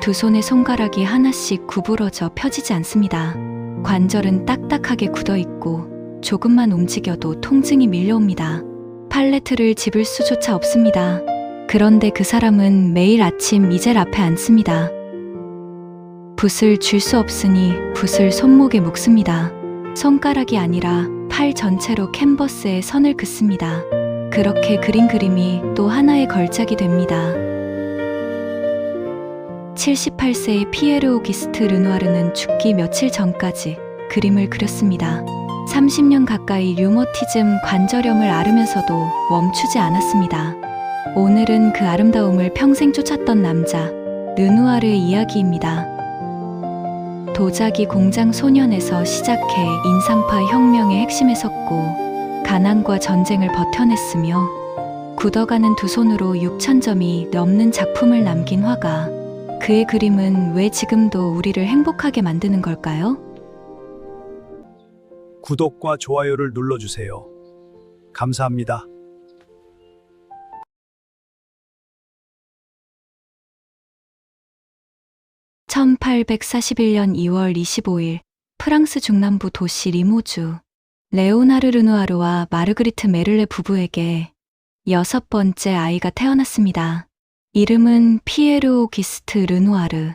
두 손의 손가락이 하나씩 구부러져 펴지지 않습니다. 관절은 딱딱하게 굳어있고 조금만 움직여도 통증이 밀려옵니다. 팔레트를 집을 수조차 없습니다. 그런데 그 사람은 매일 아침 미젤 앞에 앉습니다. 붓을 쥘 수 없으니 붓을 손목에 묶습니다. 손가락이 아니라 팔 전체로 캔버스에 선을 긋습니다. 그렇게 그린 그림이 또 하나의 걸작이 됩니다. 78세의 피에르 오기스트 르누아르는 죽기 며칠 전까지 그림을 그렸습니다. 30년 가까이 류머티즘 관절염을 앓으면서도 멈추지 않았습니다. 오늘은 그 아름다움을 평생 쫓았던 남자 르누아르의 이야기입니다. 도자기 공장 소년에서 시작해 인상파 혁명의 핵심에 섰고 가난과 전쟁을 버텨냈으며 굳어가는 두 손으로 6,000점이 넘는 작품을 남긴 화가, 그의 그림은 왜 지금도 우리를 행복하게 만드는 걸까요? 구독과 좋아요를 눌러주세요. 감사합니다. (1841년 2월 25일) 프랑스 중남부 도시 리모주, 레오나르 르누아르와 마르그리트 메를레 부부에게 6번째 아이가 태어났습니다. 이름은 피에르 오기스트 르누아르.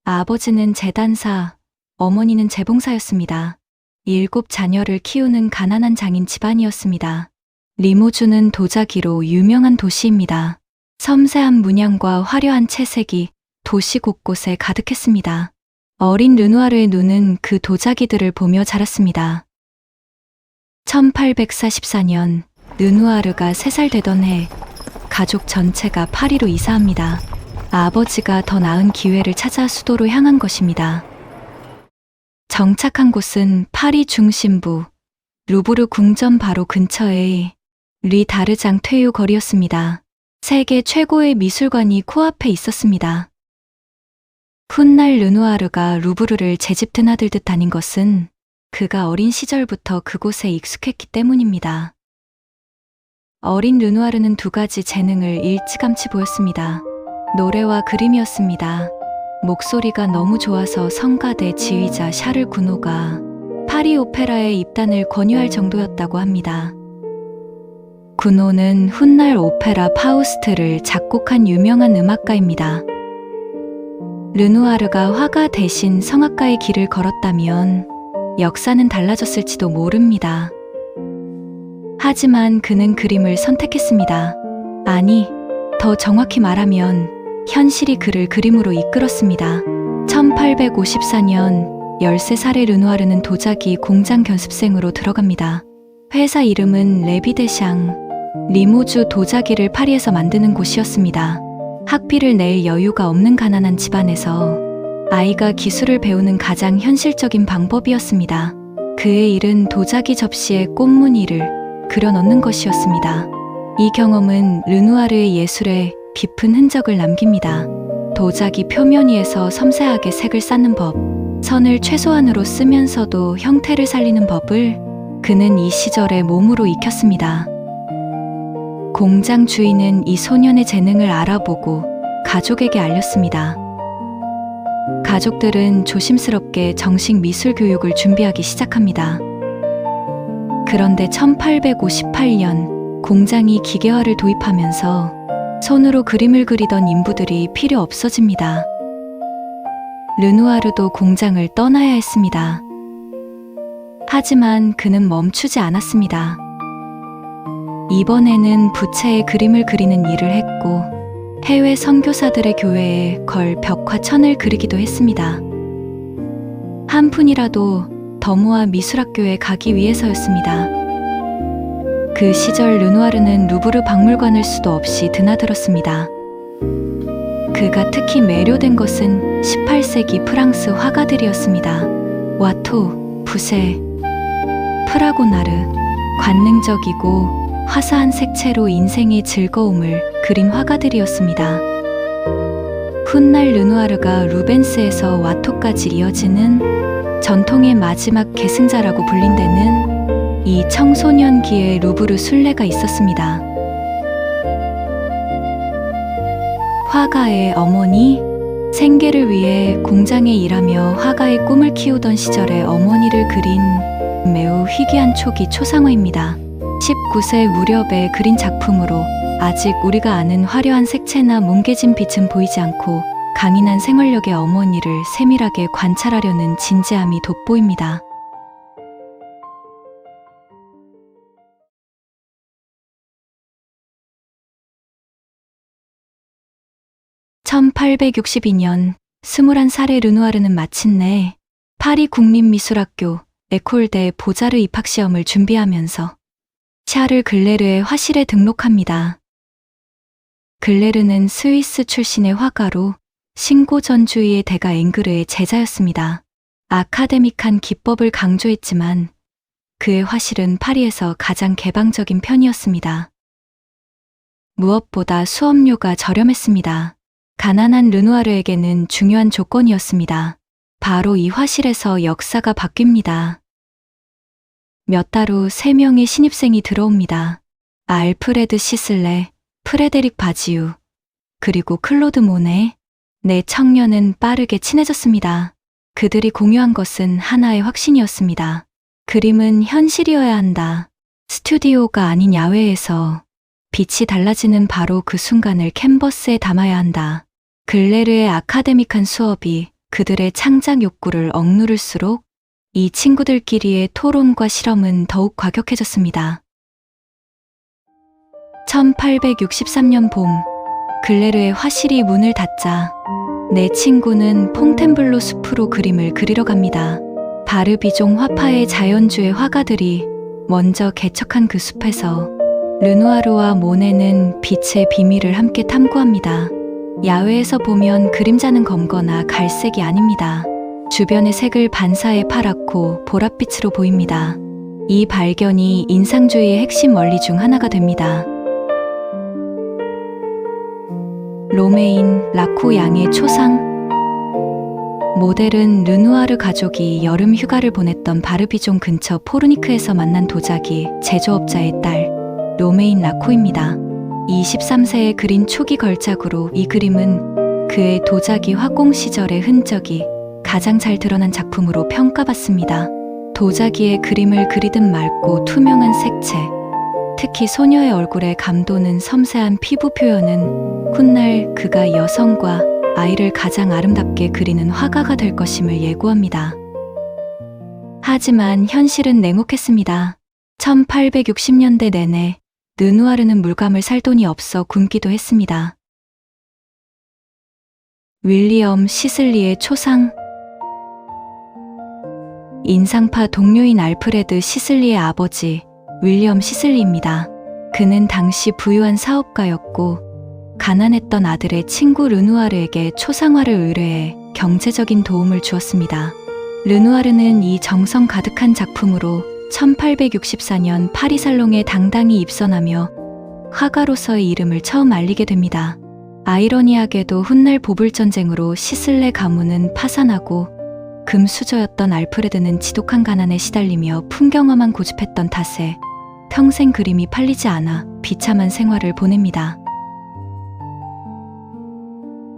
아버지는 재단사, 어머니는 재봉사였습니다. 7 자녀를 키우는 가난한 장인 집안이었습니다. 리모주는 도자기로 유명한 도시입니다. 섬세한 문양과 화려한 채색이 도시 곳곳에 가득했습니다. 어린 르누아르의 눈은 그 도자기들을 보며 자랐습니다. 1844년 르누아르가 3살 되던 해 가족 전체가 파리로 이사합니다. 아버지가 더 나은 기회를 찾아 수도로 향한 것입니다. 정착한 곳은 파리 중심부 루브르 궁전 바로 근처의 리 다르장 퇴유 거리였습니다. 세계 최고의 미술관이 코앞에 있었습니다. 훗날 르누아르가 루브르를 제집 드나들듯 다닌 것은 그가 어린 시절부터 그곳에 익숙했기 때문입니다. 어린 르누아르는 2가지 재능을 일찌감치 보였습니다. 노래와 그림이었습니다. 목소리가 너무 좋아서 성가대 지휘자 샤를 구노가 파리 오페라에 입단을 권유할 정도였다고 합니다. 구노는 훗날 오페라 파우스트를 작곡한 유명한 음악가입니다. 르누아르가 화가 대신 성악가의 길을 걸었다면 역사는 달라졌을지도 모릅니다. 하지만 그는 그림을 선택했습니다. 아니, 더 정확히 말하면 현실이 그를 그림으로 이끌었습니다. 1854년 13살의 르누아르는 도자기 공장 견습생으로 들어갑니다. 회사 이름은 레비데샹, 리모주 도자기를 파리에서 만드는 곳이었습니다. 학비를 낼 여유가 없는 가난한 집안에서 아이가 기술을 배우는 가장 현실적인 방법이었습니다. 그의 일은 도자기 접시에 꽃무늬를 그려 넣는 것이었습니다. 이 경험은 르누아르의 예술에 깊은 흔적을 남깁니다. 도자기 표면 위에서 섬세하게 색을 쌓는 법, 선을 최소한으로 쓰면서도 형태를 살리는 법을 그는 이 시절에 몸으로 익혔습니다. 공장 주인은 이 소년의 재능을 알아보고 가족에게 알렸습니다. 가족들은 조심스럽게 정식 미술 교육을 준비하기 시작합니다. 그런데 1858년 공장이 기계화를 도입하면서 손으로 그림을 그리던 인부들이 필요 없어집니다. 르누아르도 공장을 떠나야 했습니다. 하지만 그는 멈추지 않았습니다. 이번에는 부채에 그림을 그리는 일을 했고 해외 선교사들의 교회에 걸 벽화천을 그리기도 했습니다. 한 푼이라도 더 모아 미술학교에 가기 위해서였습니다. 그 시절 르누아르는 루브르 박물관을 수도 없이 드나들었습니다. 그가 특히 매료된 것은 18세기 프랑스 화가들이었습니다. 와토, 부세, 프라고나르, 관능적이고 화사한 색채로 인생의 즐거움을 그린 화가들이었습니다. 훗날 르누아르가 루벤스에서 와토까지 이어지는 전통의 마지막 계승자라고 불린 데는 이 청소년기의 루브르 순례가 있었습니다. 화가의 어머니 생계를 위해 공장에 일하며 화가의 꿈을 키우던 시절의 어머니를 그린 매우 희귀한 초기 초상화입니다. 19세 무렵에 그린 작품으로 아직 우리가 아는 화려한 색채나 뭉개진 빛은 보이지 않고 강인한 생활력의 어머니를 세밀하게 관찰하려는 진지함이 돋보입니다. (1862년) 21살의 르누아르는 마침내 파리 국립미술학교 에콜대 보자르 입학시험을 준비하면서 샤를 글레르의 화실에 등록합니다. 글레르는 스위스 출신의 화가로 신고전주의의 대가 앵그르의 제자였습니다. 아카데믹한 기법을 강조했지만 그의 화실은 파리에서 가장 개방적인 편이었습니다. 무엇보다 수업료가 저렴했습니다. 가난한 르누아르에게는 중요한 조건이었습니다. 바로 이 화실에서 역사가 바뀝니다. 몇 달 후 3명의 신입생이 들어옵니다. 알프레드 시슬레, 프레데릭 바지유, 그리고 클로드 모네. 네 청년은 빠르게 친해졌습니다. 그들이 공유한 것은 하나의 확신이었습니다. 그림은 현실이어야 한다. 스튜디오가 아닌 야외에서 빛이 달라지는 바로 그 순간을 캔버스에 담아야 한다. 글레르의 아카데믹한 수업이 그들의 창작 욕구를 억누를수록 이 친구들끼리의 토론과 실험은 더욱 과격해졌습니다. 1863년 봄, 글레르의 화실이 문을 닫자 내 친구는 퐁텐블로 숲으로 그림을 그리러 갑니다. 바르비종 화파의 자연주의 화가들이 먼저 개척한 그 숲에서 르누아르와 모네는 빛의 비밀을 함께 탐구합니다. 야외에서 보면 그림자는 검거나 갈색이 아닙니다. 주변의 색을 반사해 파랗고 보랏빛으로 보입니다. 이 발견이 인상주의의 핵심 원리 중 하나가 됩니다. 로메인 라코 양의 초상. 모델은 르누아르 가족이 여름 휴가를 보냈던 바르비종 근처 포르니크에서 만난 도자기 제조업자의 딸 로메인 라코입니다. 23세에 그린 초기 걸작으로 이 그림은 그의 도자기 화공 시절의 흔적이 가장 잘 드러난 작품으로 평가받습니다. 도자기의 그림을 그리듯 맑고 투명한 색채, 특히 소녀의 얼굴에 감도는 섬세한 피부 표현은 훗날 그가 여성과 아이를 가장 아름답게 그리는 화가가 될 것임을 예고합니다. 하지만 현실은 냉혹했습니다. 1860년대 내내 르누아르는 물감을 살 돈이 없어 굶기도 했습니다. 윌리엄 시슬리의 초상. 인상파 동료인 알프레드 시슬리의 아버지 윌리엄 시슬리입니다. 그는 당시 부유한 사업가였고 가난했던 아들의 친구 르누아르에게 초상화를 의뢰해 경제적인 도움을 주었습니다. 르누아르는 이 정성 가득한 작품으로 1864년 파리 살롱에 당당히 입선하며 화가로서의 이름을 처음 알리게 됩니다. 아이러니하게도 훗날 보불전쟁으로 시슬레 가문은 파산하고 금수저였던 알프레드는 지독한 가난에 시달리며 풍경화만 고집했던 탓에 평생 그림이 팔리지 않아 비참한 생활을 보냅니다.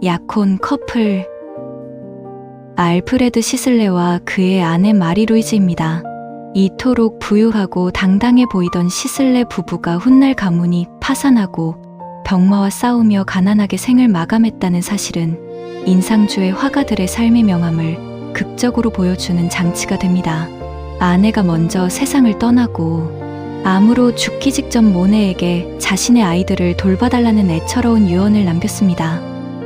약혼 커플. 알프레드 시슬레와 그의 아내 마리 루이즈입니다. 이토록 부유하고 당당해 보이던 시슬레 부부가 훗날 가문이 파산하고 병마와 싸우며 가난하게 생을 마감했다는 사실은 인상주의 화가들의 삶의 명암을 극적으로 보여주는 장치가 됩니다. 아내가 먼저 세상을 떠나고 암으로 죽기 직전 모네에게 자신의 아이들을 돌봐달라는 애처로운 유언을 남겼습니다.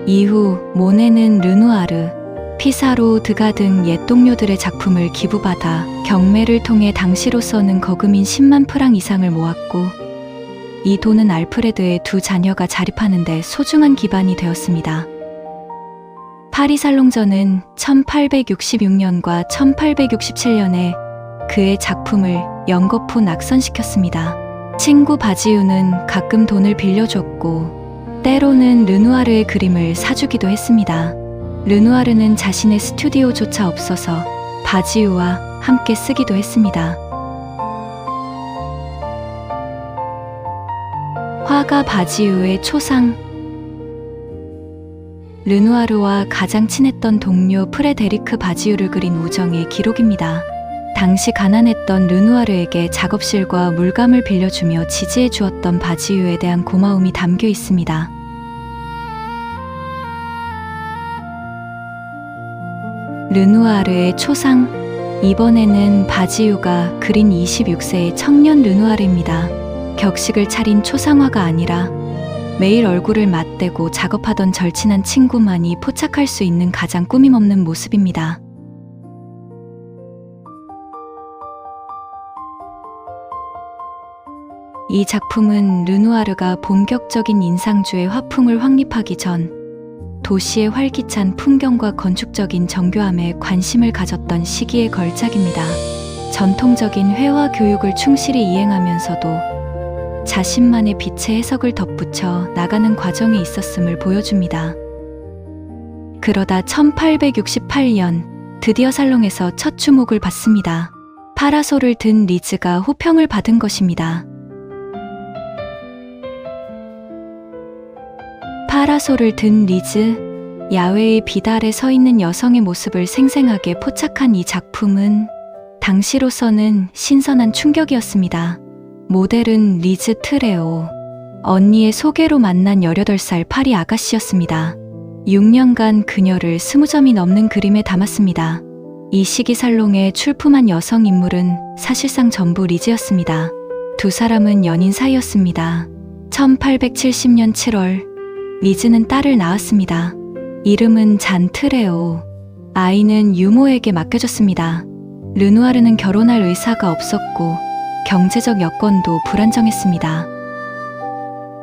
이후 모네는 르누아르, 피사로, 드가 등 옛 동료들의 작품을 기부받아 경매를 통해 당시로서는 거금인 10만 프랑 이상을 모았고 이 돈은 알프레드의 두 자녀가 자립하는 데 소중한 기반이 되었습니다. 파리 살롱전은 1866년과 1867년에 그의 작품을 연거푸 낙선시켰습니다. 친구 바지유는 가끔 돈을 빌려줬고 때로는 르누아르의 그림을 사주기도 했습니다. 르누아르는 자신의 스튜디오조차 없어서 바지유와 함께 쓰기도 했습니다. 화가 바지유의 초상. 르누아르와 가장 친했던 동료 프레데리크 바지유를 그린 우정의 기록입니다. 당시 가난했던 르누아르에게 작업실과 물감을 빌려주며 지지해 주었던 바지유에 대한 고마움이 담겨 있습니다. 르누아르의 초상. 이번에는 바지유가 그린 26세의 청년 르누아르입니다. 격식을 차린 초상화가 아니라 매일 얼굴을 맞대고 작업하던 절친한 친구만이 포착할 수 있는 가장 꾸밈없는 모습입니다. 이 작품은 르누아르가 본격적인 인상주의 화풍을 확립하기 전 도시의 활기찬 풍경과 건축적인 정교함에 관심을 가졌던 시기의 걸작입니다. 전통적인 회화 교육을 충실히 이행하면서도 자신만의 빛의 해석을 덧붙여 나가는 과정에 있었음을 보여줍니다. 그러다 1868년 드디어 살롱에서 첫 주목을 받습니다. 파라솔을 든 리즈가 호평을 받은 것입니다. 파라솔을 든 리즈, 야외의 빛 아래 서 있는 여성의 모습을 생생하게 포착한 이 작품은 당시로서는 신선한 충격이었습니다. 모델은 리즈 트레오, 언니의 소개로 만난 18살 파리 아가씨였습니다. 6년간 그녀를 20점이 넘는 그림에 담았습니다. 이 시기 살롱에 출품한 여성 인물은 사실상 전부 리즈였습니다. 두 사람은 연인 사이였습니다. 1870년 7월, 리즈는 딸을 낳았습니다. 이름은 잔 트레오. 아이는 유모에게 맡겨졌습니다. 르누아르는 결혼할 의사가 없었고 경제적 여건도 불안정했습니다.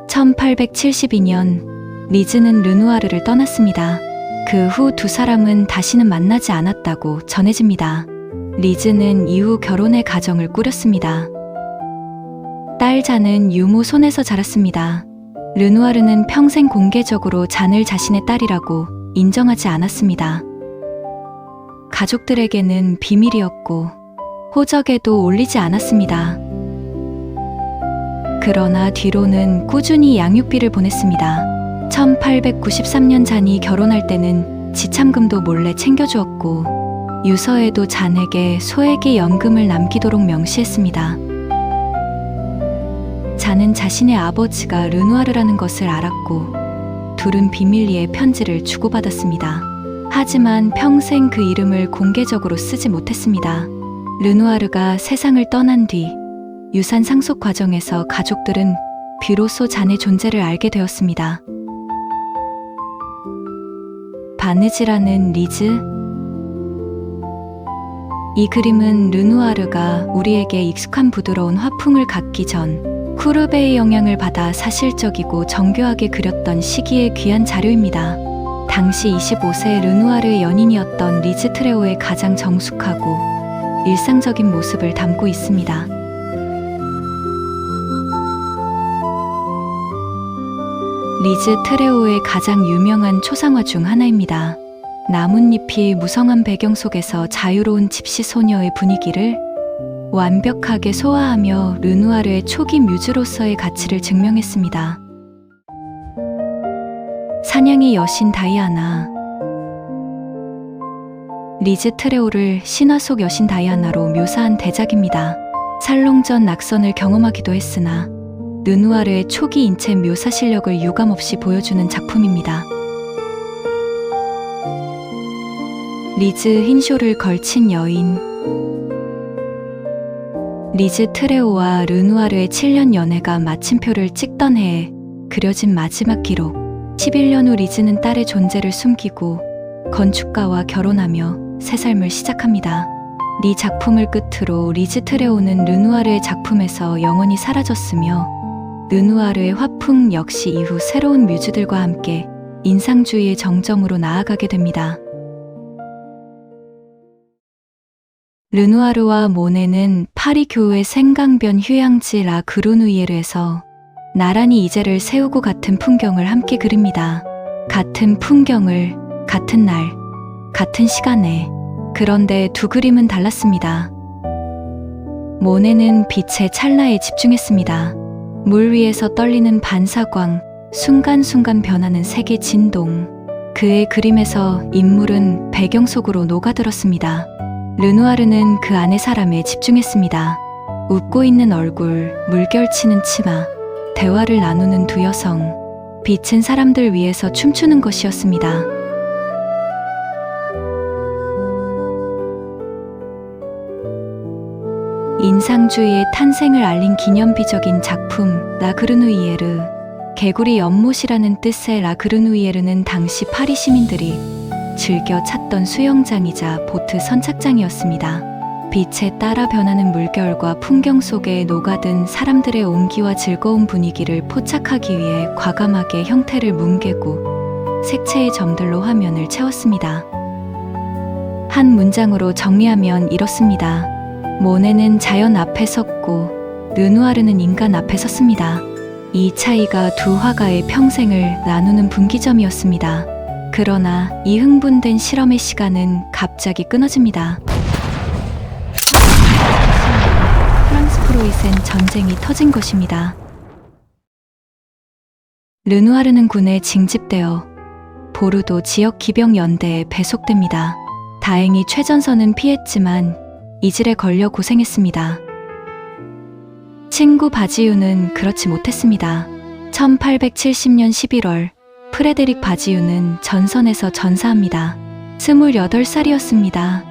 1872년 리즈는 르누아르를 떠났습니다. 그 후 두 사람은 다시는 만나지 않았다고 전해집니다. 리즈는 이후 결혼의 가정을 꾸렸습니다. 딸 잔은 유모 손에서 자랐습니다. 르누아르는 평생 공개적으로 잔을 자신의 딸이라고 인정하지 않았습니다. 가족들에게는 비밀이었고 호적에도 올리지 않았습니다. 그러나 뒤로는 꾸준히 양육비를 보냈습니다. 1893년 잔이 결혼할 때는 지참금도 몰래 챙겨주었고 유서에도 잔에게 소액의 연금을 남기도록 명시했습니다. 잔은 자신의 아버지가 르누아르라는 것을 알았고 둘은 비밀리에 편지를 주고받았습니다. 하지만 평생 그 이름을 공개적으로 쓰지 못했습니다. 르누아르가 세상을 떠난 뒤 유산 상속 과정에서 가족들은 비로소 잔의 존재를 알게 되었습니다. 바느질하는 리즈. 이 그림은 르누아르가 우리에게 익숙한 부드러운 화풍을 갖기 전 쿠르베의 영향을 받아 사실적이고 정교하게 그렸던 시기의 귀한 자료입니다. 당시 25세 르누아르의 연인이었던 리즈 트레오의 가장 정숙하고 일상적인 모습을 담고 있습니다. 리즈 트레오의 가장 유명한 초상화 중 하나입니다. 나뭇잎이 무성한 배경 속에서 자유로운 집시 소녀의 분위기를 완벽하게 소화하며 르누아르의 초기 뮤즈로서의 가치를 증명했습니다. 사냥의 여신 다이아나. 리즈 트레오를 신화 속 여신 다이아나로 묘사한 대작입니다. 살롱전 낙선을 경험하기도 했으나 르누아르의 초기 인체 묘사 실력을 유감없이 보여주는 작품입니다. 리즈 흰쇼를 걸친 여인. 리즈 트레오와 르누아르의 7년 연애가 마침표를 찍던 해에 그려진 마지막 기록. 11년 후 리즈는 딸의 존재를 숨기고 건축가와 결혼하며 새 삶을 시작합니다. 이 작품을 끝으로 리즈 트레오는 르누아르의 작품에서 영원히 사라졌으며 르누아르의 화풍 역시 이후 새로운 뮤즈들과 함께 인상주의의 정점으로 나아가게 됩니다. 르누아르와 모네는 파리 교회 생강변 휴양지 라 그루누이에르에서 나란히 이제를 세우고 같은 풍경을 함께 그립니다. 같은 풍경을 같은 날, 같은 시간에. 그런데 두 그림은 달랐습니다. 모네는 빛의 찰나에 집중했습니다. 물 위에서 떨리는 반사광, 순간순간 변하는 색의 진동. 그의 그림에서 인물은 배경 속으로 녹아들었습니다. 르누아르는 그 안의 사람에 집중했습니다. 웃고 있는 얼굴, 물결치는 치마, 대화를 나누는 두 여성, 빛은 사람들 위해서 춤추는 것이었습니다. 인상주의의 탄생을 알린 기념비적인 작품 라그르누이에르. 개구리 연못이라는 뜻의 라그르누이에르는 당시 파리 시민들이 즐겨 찾던 수영장이자 보트 선착장이었습니다. 빛에 따라 변하는 물결과 풍경 속에 녹아든 사람들의 온기와 즐거운 분위기를 포착하기 위해 과감하게 형태를 뭉개고 색채의 점들로 화면을 채웠습니다. 한 문장으로 정리하면 이렇습니다. 모네는 자연 앞에 섰고 르누아르는 인간 앞에 섰습니다. 이 차이가 두 화가의 평생을 나누는 분기점이었습니다. 그러나 이 흥분된 실험의 시간은 갑자기 끊어집니다. 프랑스 프로이센 전쟁이 터진 것입니다. 르누아르는 군에 징집되어 보르도 지역 기병 연대에 배속됩니다. 다행히 최전선은 피했지만 이질에 걸려 고생했습니다. 친구 바지유는 그렇지 못했습니다. 1870년 11월 프레데릭 바지유는 전선에서 전사합니다. 28살이었습니다.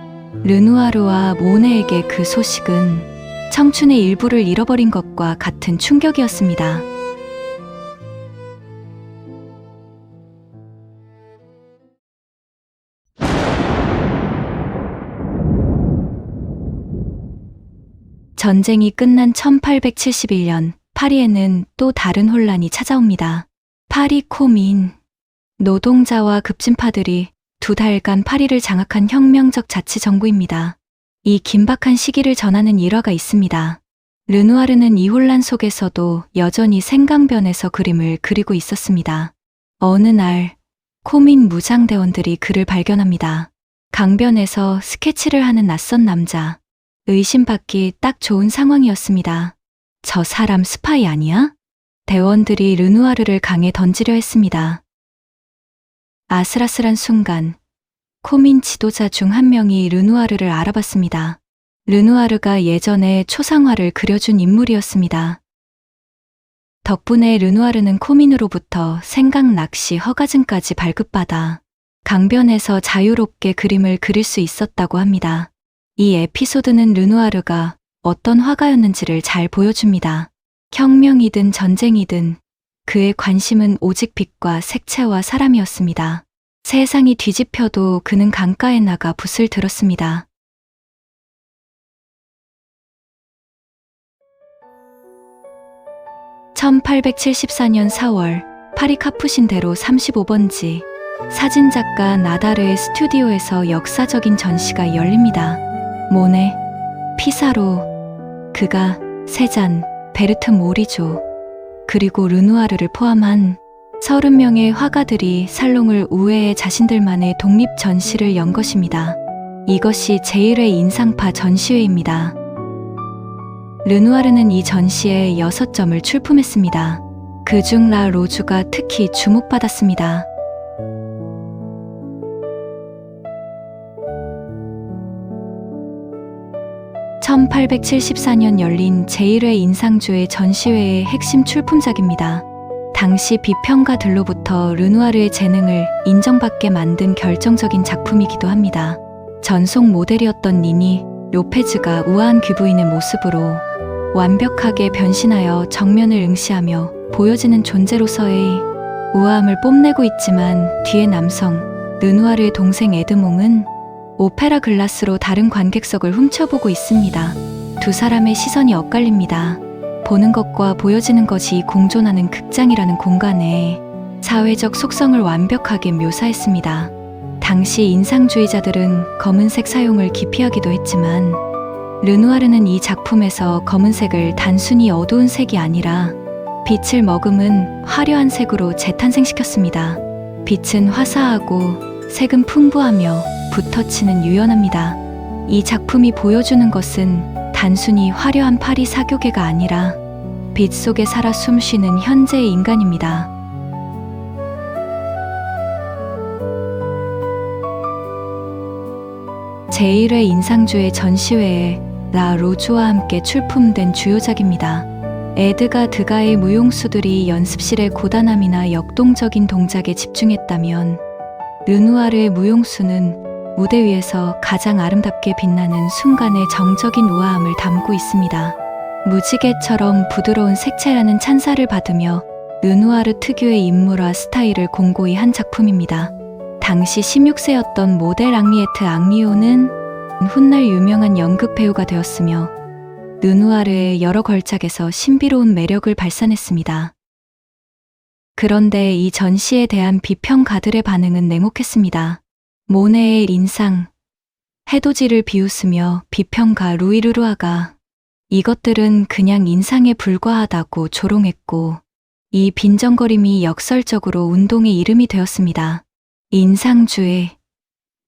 르누아르와 모네에게 그 소식은 청춘의 일부를 잃어버린 것과 같은 충격이었습니다. 전쟁이 끝난 1871년 파리에는 또 다른 혼란이 찾아옵니다. 파리 코민. 노동자와 급진파들이 2달간 파리를 장악한 혁명적 자치정부입니다. 이 긴박한 시기를 전하는 일화가 있습니다. 르누아르는 이 혼란 속에서도 여전히 생강변에서 그림을 그리고 있었습니다. 어느 날 코민 무장대원들이 그를 발견합니다. 강변에서 스케치를 하는 낯선 남자. 의심받기 딱 좋은 상황이었습니다. 저 사람 스파이 아니야? 대원들이 르누아르를 강에 던지려 했습니다. 아슬아슬한 순간 코민 지도자 중 한 명이 르누아르를 알아봤습니다. 르누아르가 예전에 초상화를 그려준 인물이었습니다. 덕분에 르누아르는 코민으로부터 생강 낚시 허가증까지 발급받아 강변에서 자유롭게 그림을 그릴 수 있었다고 합니다. 이 에피소드는 르누아르가 어떤 화가였는지를 잘 보여줍니다. 혁명이든 전쟁이든 그의 관심은 오직 빛과 색채와 사람이었습니다. 세상이 뒤집혀도 그는 강가에 나가 붓을 들었습니다. (1874년 4월) 파리 카푸신대로 35번지 사진작가 나다르의 스튜디오에서 역사적인 전시가 열립니다. 모네, 피사로, 그가, 세잔, 베르트 모리조, 그리고 르누아르를 포함한 30명의 화가들이 살롱을 우회해 자신들만의 독립 전시를 연 것입니다. 이것이 제1회 인상파 전시회입니다. 르누아르는 이 전시에 6점을 출품했습니다. 그중 라 로주가 특히 주목받았습니다. (1874년) 열린 제1회 인상주의 전시회의 핵심 출품작입니다. 당시 비평가들로부터 르누아르의 재능을 인정받게 만든 결정적인 작품이기도 합니다. 전속 모델이었던 니니 로페즈가 우아한 귀부인의 모습으로 완벽하게 변신하여 정면을 응시하며 보여지는 존재로서의 우아함을 뽐내고 있지만 뒤에 남성 르누아르의 동생 에드몽은 오페라 글라스로 다른 관객석을 훔쳐보고 있습니다. 두 사람의 시선이 엇갈립니다. 보는 것과 보여지는 것이 공존하는 극장이라는 공간에 사회적 속성을 완벽하게 묘사했습니다. 당시 인상주의자들은 검은색 사용을 기피하기도 했지만 르누아르는 이 작품에서 검은색을 단순히 어두운 색이 아니라 빛을 머금은 화려한 색으로 재탄생시켰습니다. 빛은 화사하고 색은 풍부하며 붓터치는 유연합니다. 이 작품이 보여주는 것은 단순히 화려한 파리 사교계가 아니라 빛 속에 살아 숨쉬는 현재의 인간입니다. 제1회 인상주의 전시회에 라 로즈와 함께 출품된 주요작입니다. 에드가 드가의 무용수들이 연습실의 고단함이나 역동적인 동작에 집중했다면 르누아르의 무용수는 무대 위에서 가장 아름답게 빛나는 순간의 정적인 우아함을 담고 있습니다. 무지개처럼 부드러운 색채라는 찬사를 받으며 르누아르 특유의 인물화 스타일을 공고히 한 작품입니다. 당시 16세였던 모델 앙리에트 앙리오는 훗날 유명한 연극 배우가 되었으며 르누아르의 여러 걸작에서 신비로운 매력을 발산했습니다. 그런데 이 전시에 대한 비평가들의 반응은 냉혹했습니다. 모네의 인상, 해돋이를 비웃으며 비평가 루이 르루아가 이것들은 그냥 인상에 불과하다고 조롱했고 이 빈정거림이 역설적으로 운동의 이름이 되었습니다. 인상주의,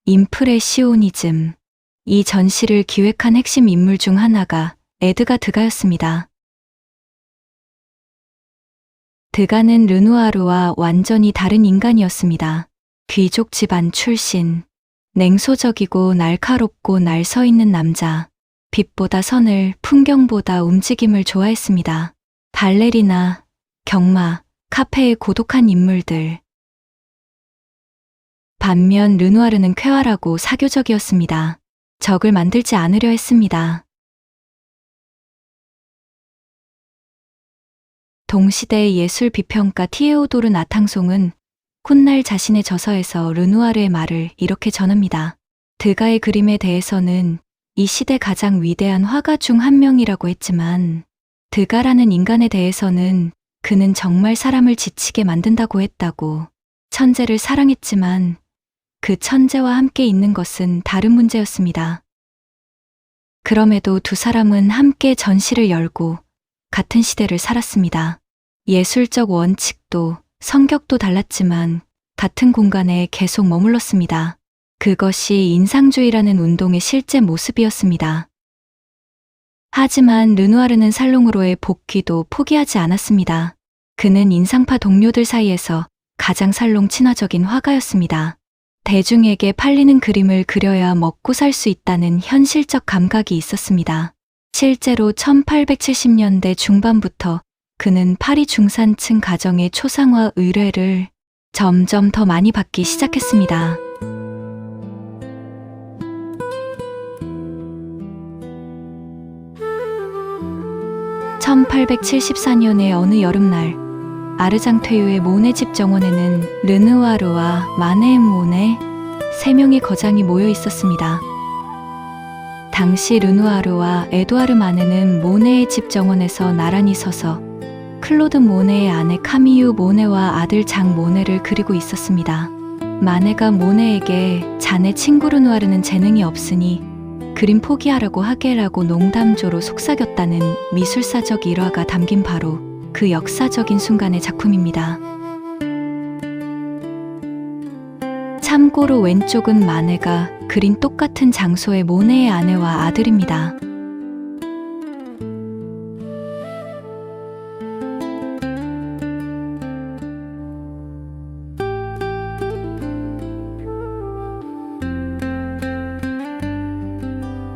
임프레시오니즘. 이 전시를 기획한 핵심 인물 중 하나가 에드가 드가였습니다. 드가는 르누아르와 완전히 다른 인간이었습니다. 귀족 집안 출신, 냉소적이고 날카롭고 날 서 있는 남자, 빛보다 선을, 풍경보다 움직임을 좋아했습니다. 발레리나, 경마, 카페의 고독한 인물들. 반면 르누아르는 쾌활하고 사교적이었습니다. 적을 만들지 않으려 했습니다. 동시대 예술 비평가 티에오도르 나탕송은 훗날 자신의 저서에서 르누아르의 말을 이렇게 전합니다. 드가의 그림에 대해서는 이 시대 가장 위대한 화가 중 한 명이라고 했지만 드가라는 인간에 대해서는 그는 정말 사람을 지치게 만든다고 했다고. 천재를 사랑했지만 그 천재와 함께 있는 것은 다른 문제였습니다. 그럼에도 두 사람은 함께 전시를 열고 같은 시대를 살았습니다. 예술적 원칙도 성격도 달랐지만 같은 공간에 계속 머물렀습니다. 그것이 인상주의라는 운동의 실제 모습이었습니다. 하지만 르누아르는 살롱으로의 복귀도 포기하지 않았습니다. 그는 인상파 동료들 사이에서 가장 살롱 친화적인 화가였습니다. 대중에게 팔리는 그림을 그려야 먹고 살 수 있다는 현실적 감각이 있었습니다. 실제로 1870년대 중반부터 그는 파리 중산층 가정의 초상화 의뢰를 점점 더 많이 받기 시작했습니다. (1874년의) 어느 여름날 아르장퇴유의 모네 집 정원에는 르누아르와 마네 모네 3명의 거장이 모여 있었습니다. 당시 르누아르와 에두아르 마네는 모네의 집 정원에서 나란히 서서 클로드 모네의 아내 카미유 모네와 아들 장 모네를 그리고 있었습니다. 마네가 모네에게 자네 친구 르누아르는 재능이 없으니 그림 포기하라고 하게라고 농담조로 속삭였다는 미술사적 일화가 담긴 바로 그 역사적인 순간의 작품입니다. 참고로 왼쪽은 마네가 그린 똑같은 장소의 모네의 아내와 아들입니다.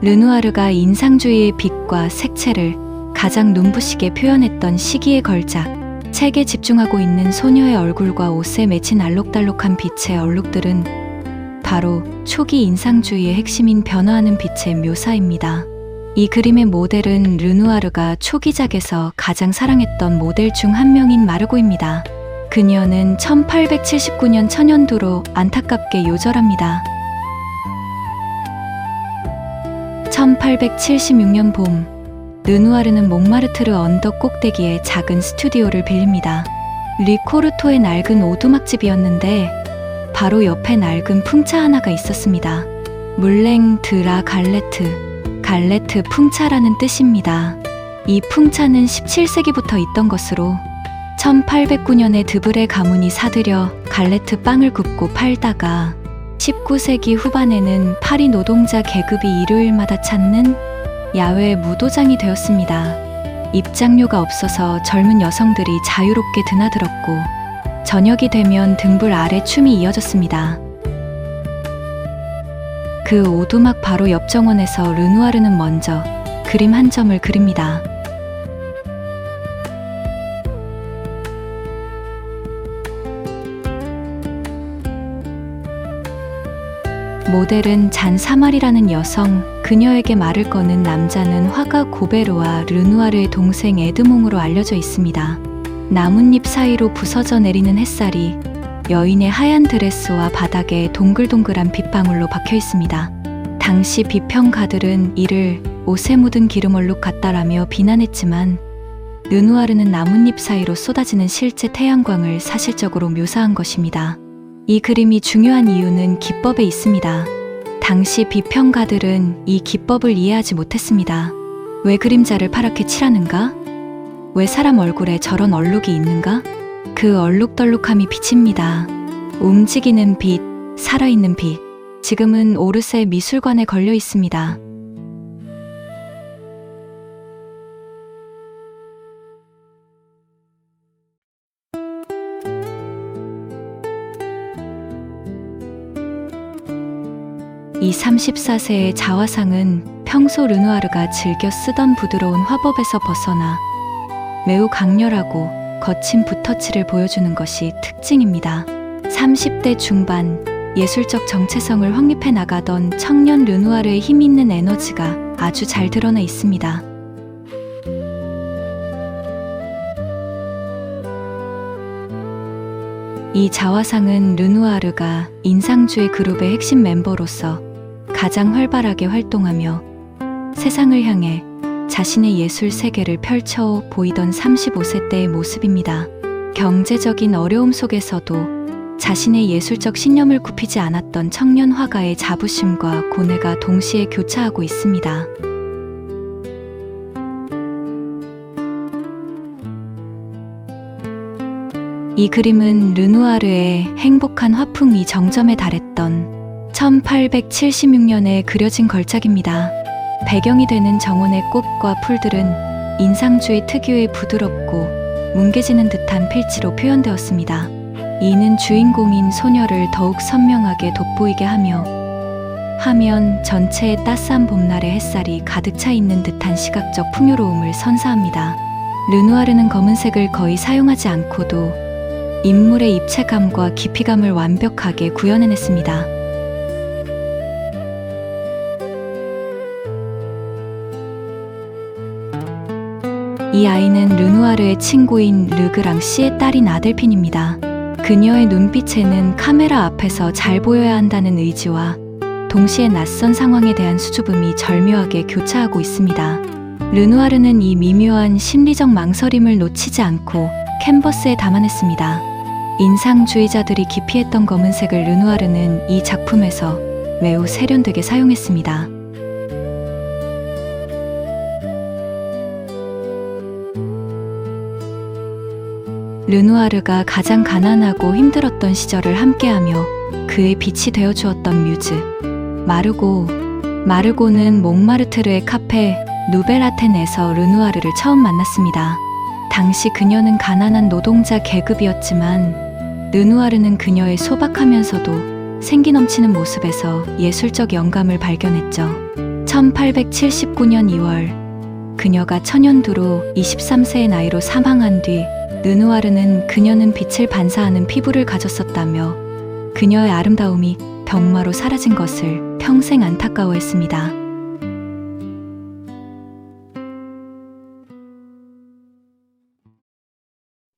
르누아르가 인상주의의 빛과 색채를 가장 눈부시게 표현했던 시기의 걸작, 책에 집중하고 있는 소녀의 얼굴과 옷에 맺힌 알록달록한 빛의 얼룩들은 바로 초기 인상주의의 핵심인 변화하는 빛의 묘사입니다. 이 그림의 모델은 르누아르가 초기작에서 가장 사랑했던 모델 중 한 명인 마르고입니다. 그녀는 1879년 천연두로 안타깝게 요절합니다. 1876년 봄, 르누아르는 몽마르트르 언덕 꼭대기에 작은 스튜디오를 빌립니다. 리코르토의 낡은 오두막집이었는데 바로 옆에 낡은 풍차 하나가 있었습니다. 물랭 드라 갈레트, 갈레트 풍차라는 뜻입니다. 이 풍차는 17세기부터 있던 것으로 1809년에 드브레 가문이 사들여 갈레트 빵을 굽고 팔다가 19세기 후반에는 파리 노동자 계급이 일요일마다 찾는 야외 무도장이 되었습니다. 입장료가 없어서 젊은 여성들이 자유롭게 드나들었고 저녁이 되면 등불 아래 춤이 이어졌습니다. 그 오두막 바로 옆 정원에서 르누아르는 먼저 그림 한 점을 그립니다. 모델은 잔 사말이라는 여성, 그녀에게 말을 거는 남자는 화가 고베르와 르누아르의 동생 에드몽으로 알려져 있습니다. 나뭇잎 사이로 부서져 내리는 햇살이 여인의 하얀 드레스와 바닥에 동글동글한 빗방울로 박혀 있습니다. 당시 비평가들은 이를 옷에 묻은 기름 얼룩 같다라며 비난했지만 르누아르는 나뭇잎 사이로 쏟아지는 실제 태양광을 사실적으로 묘사한 것입니다. 이 그림이 중요한 이유는 기법에 있습니다. 당시 비평가들은 이 기법을 이해하지 못했습니다. 왜 그림자를 파랗게 칠하는가? 왜 사람 얼굴에 저런 얼룩이 있는가? 그 얼룩덜룩함이 빛입니다. 움직이는 빛, 살아있는 빛. 지금은 오르세 미술관에 걸려 있습니다. 이 34세의 자화상은 평소 르누아르가 즐겨 쓰던 부드러운 화법에서 벗어나 매우 강렬하고 거친 붓터치를 보여주는 것이 특징입니다. 30대 중반, 예술적 정체성을 확립해 나가던 청년 르누아르의 힘있는 에너지가 아주 잘 드러나 있습니다. 이 자화상은 르누아르가 인상주의 그룹의 핵심 멤버로서 가장 활발하게 활동하며 세상을 향해 자신의 예술 세계를 펼쳐 보이던 35세 때의 모습입니다. 경제적인 어려움 속에서도 자신의 예술적 신념을 굽히지 않았던 청년 화가의 자부심과 고뇌가 동시에 교차하고 있습니다. 이 그림은 르누아르의 행복한 화풍이 정점에 달했던 1876년에 그려진 걸작입니다. 배경이 되는 정원의 꽃과 풀들은 인상주의 특유의 부드럽고 뭉개지는 듯한 필치로 표현되었습니다. 이는 주인공인 소녀를 더욱 선명하게 돋보이게 하며 화면 전체에 따스한 봄날의 햇살이 가득 차 있는 듯한 시각적 풍요로움을 선사합니다. 르누아르는 검은색을 거의 사용하지 않고도 인물의 입체감과 깊이감을 완벽하게 구현해냈습니다. 이 아이는 르누아르의 친구인 르그랑 씨의 딸인 아델핀입니다. 그녀의 눈빛에는 카메라 앞에서 잘 보여야 한다는 의지와 동시에 낯선 상황에 대한 수줍음이 절묘하게 교차하고 있습니다. 르누아르는 이 미묘한 심리적 망설임을 놓치지 않고 캔버스에 담아냈습니다. 인상주의자들이 기피했던 검은색을 르누아르는 이 작품에서 매우 세련되게 사용했습니다. 르누아르가 가장 가난하고 힘들었던 시절을 함께하며 그의 빛이 되어주었던 뮤즈 마르고는 몽마르트르의 카페 누벨아텐에서 르누아르를 처음 만났습니다. 당시 그녀는 가난한 노동자 계급이었지만 르누아르는 그녀의 소박하면서도 생기 넘치는 모습에서 예술적 영감을 발견했죠. 1879년 2월 그녀가 천연두로 23세의 나이로 사망한 뒤 르누아르는 그녀는 빛을 반사하는 피부를 가졌었다며 그녀의 아름다움이 병마로 사라진 것을 평생 안타까워했습니다.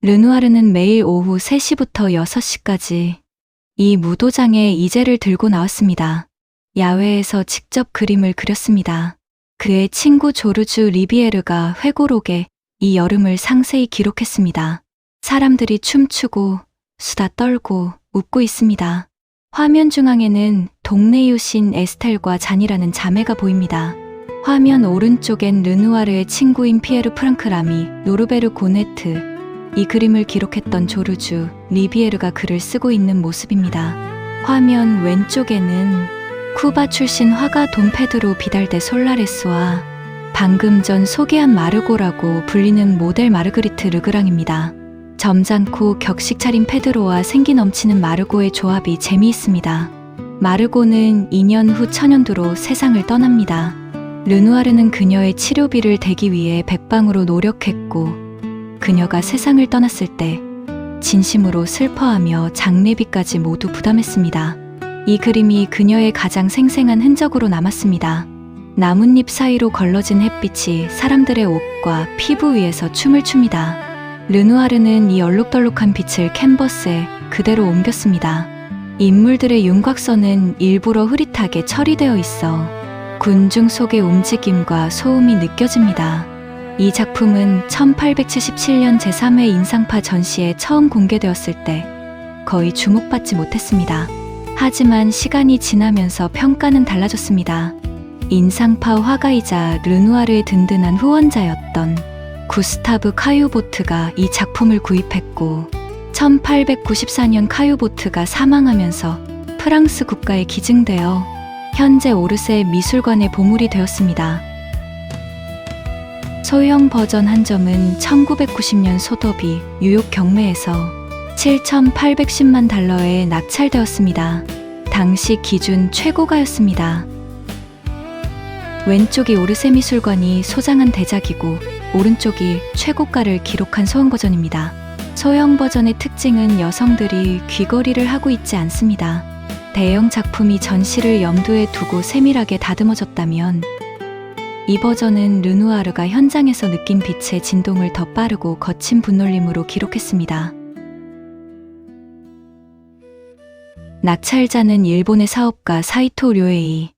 르누아르는 매일 오후 3시부터 6시까지 이 무도장에 이젤을 들고 나왔습니다. 야외에서 직접 그림을 그렸습니다. 그의 친구 조르주 리비에르가 회고록에 이 여름을 상세히 기록했습니다. 사람들이 춤추고 수다 떨고 웃고 있습니다. 화면 중앙에는 동네 이웃인 에스텔과 잔이라는 자매가 보입니다. 화면 오른쪽엔 르누아르의 친구인 피에르 프랑크라미, 노르베르 고네트, 이 그림을 기록했던 조르주 리비에르가 글을 쓰고 있는 모습입니다. 화면 왼쪽에는 쿠바 출신 화가 돈 페드로 비달 데 솔라레스와 방금 전 소개한 마르고라고 불리는 모델 마르그리트 르그랑입니다. 점잖고 격식 차린 페드로와 생기 넘치는 마르고의 조합이 재미있습니다. 마르고는 2년 후 천연두로 세상을 떠납니다. 르누아르는 그녀의 치료비를 대기 위해 백방으로 노력했고, 그녀가 세상을 떠났을 때 진심으로 슬퍼하며 장례비까지 모두 부담했습니다. 이 그림이 그녀의 가장 생생한 흔적으로 남았습니다. 나뭇잎 사이로 걸러진 햇빛이 사람들의 옷과 피부 위에서 춤을 춥니다. 르누아르는 이 얼룩덜룩한 빛을 캔버스에 그대로 옮겼습니다. 인물들의 윤곽선은 일부러 흐릿하게 처리되어 있어 군중 속의 움직임과 소음이 느껴집니다. 이 작품은 1877년 제3회 인상파 전시에 처음 공개되었을 때 거의 주목받지 못했습니다. 하지만 시간이 지나면서 평가는 달라졌습니다. 인상파 화가이자 르누아르의 든든한 후원자였던 구스타브 카유보트가 이 작품을 구입했고, 1894년 카유보트가 사망하면서 프랑스 국가에 기증되어 현재 오르세 미술관의 보물이 되었습니다. 소형 버전 한 점은 1990년 소더비 뉴욕 경매에서 7,810만 달러에 낙찰되었습니다. 당시 기준 최고가였습니다. 왼쪽이 오르세 미술관이 소장한 대작이고, 오른쪽이 최고가를 기록한 소형 버전입니다. 소형 버전의 특징은 여성들이 귀걸이를 하고 있지 않습니다. 대형 작품이 전시를 염두에 두고 세밀하게 다듬어졌다면, 이 버전은 르누아르가 현장에서 느낀 빛의 진동을 더 빠르고 거친 분놀림으로 기록했습니다. 낙찰자는 일본의 사업가 사이토 료에이.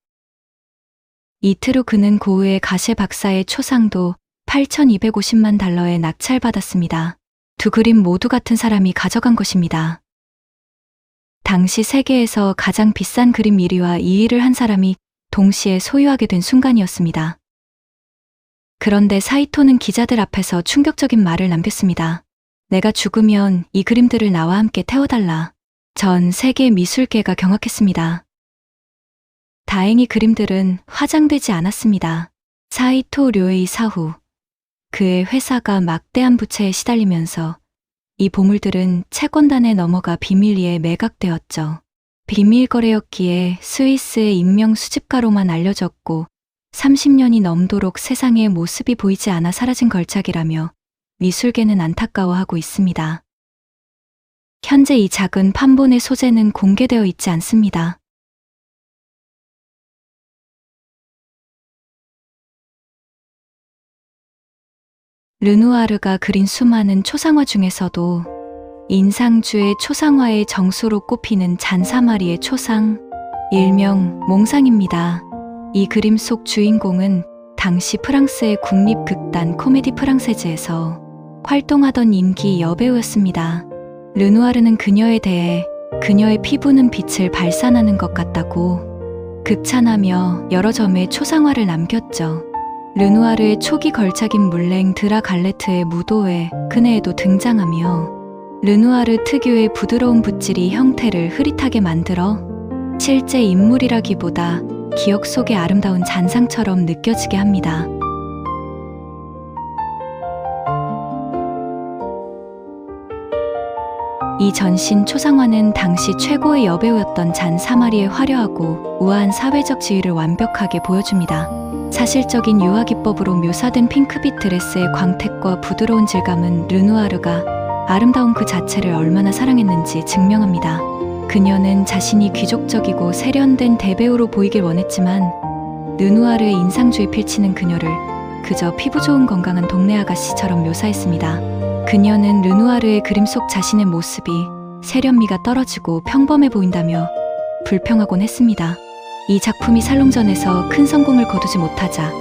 이틀 후 그는 고흐의 가셰 박사의 초상도 8,250만 달러에 낙찰받았습니다. 두 그림 모두 같은 사람이 가져간 것입니다. 당시 세계에서 가장 비싼 그림 1위와 2위를 한 사람이 동시에 소유하게 된 순간이었습니다. 그런데 사이토는 기자들 앞에서 충격적인 말을 남겼습니다. 내가 죽으면 이 그림들을 나와 함께 태워달라. 전 세계 미술계가 경악했습니다. 다행히 그림들은 화장되지 않았습니다. 사이토 료에이 사후, 그의 회사가 막대한 부채에 시달리면서 이 보물들은 채권단에 넘어가 비밀리에 매각되었죠. 비밀거래였기에 스위스의 익명 수집가로만 알려졌고 30년이 넘도록 세상의 모습이 보이지 않아 사라진 걸작이라며 미술계는 안타까워하고 있습니다. 현재 이 작은 판본의 소재는 공개되어 있지 않습니다. 르누아르가 그린 수많은 초상화 중에서도 인상주의 초상화의 정수로 꼽히는 잔사마리의 초상, 일명 몽상입니다. 이 그림 속 주인공은 당시 프랑스의 국립극단 코메디 프랑세즈에서 활동하던 인기 여배우였습니다. 르누아르는 그녀에 대해 그녀의 피부는 빛을 발산하는 것 같다고 극찬하며 여러 점의 초상화를 남겼죠. 르누아르의 초기 걸작인 물랭 드라 갈레트의 무도회 그네에도 등장하며 르누아르 특유의 부드러운 붓질이 형태를 흐릿하게 만들어 실제 인물이라기보다 기억 속의 아름다운 잔상처럼 느껴지게 합니다. 이 전신 초상화는 당시 최고의 여배우였던 잔 사마리의 화려하고 우아한 사회적 지위를 완벽하게 보여줍니다. 사실적인 유화기법으로 묘사된 핑크빛 드레스의 광택과 부드러운 질감은 르누아르가 아름다운 그 자체를 얼마나 사랑했는지 증명합니다. 그녀는 자신이 귀족적이고 세련된 대배우로 보이길 원했지만 르누아르의 인상주의 필치는 그녀를 그저 피부 좋은 건강한 동네 아가씨처럼 묘사했습니다. 그녀는 르누아르의 그림 속 자신의 모습이 세련미가 떨어지고 평범해 보인다며 불평하곤 했습니다. 이 작품이 살롱전에서 큰 성공을 거두지 못하자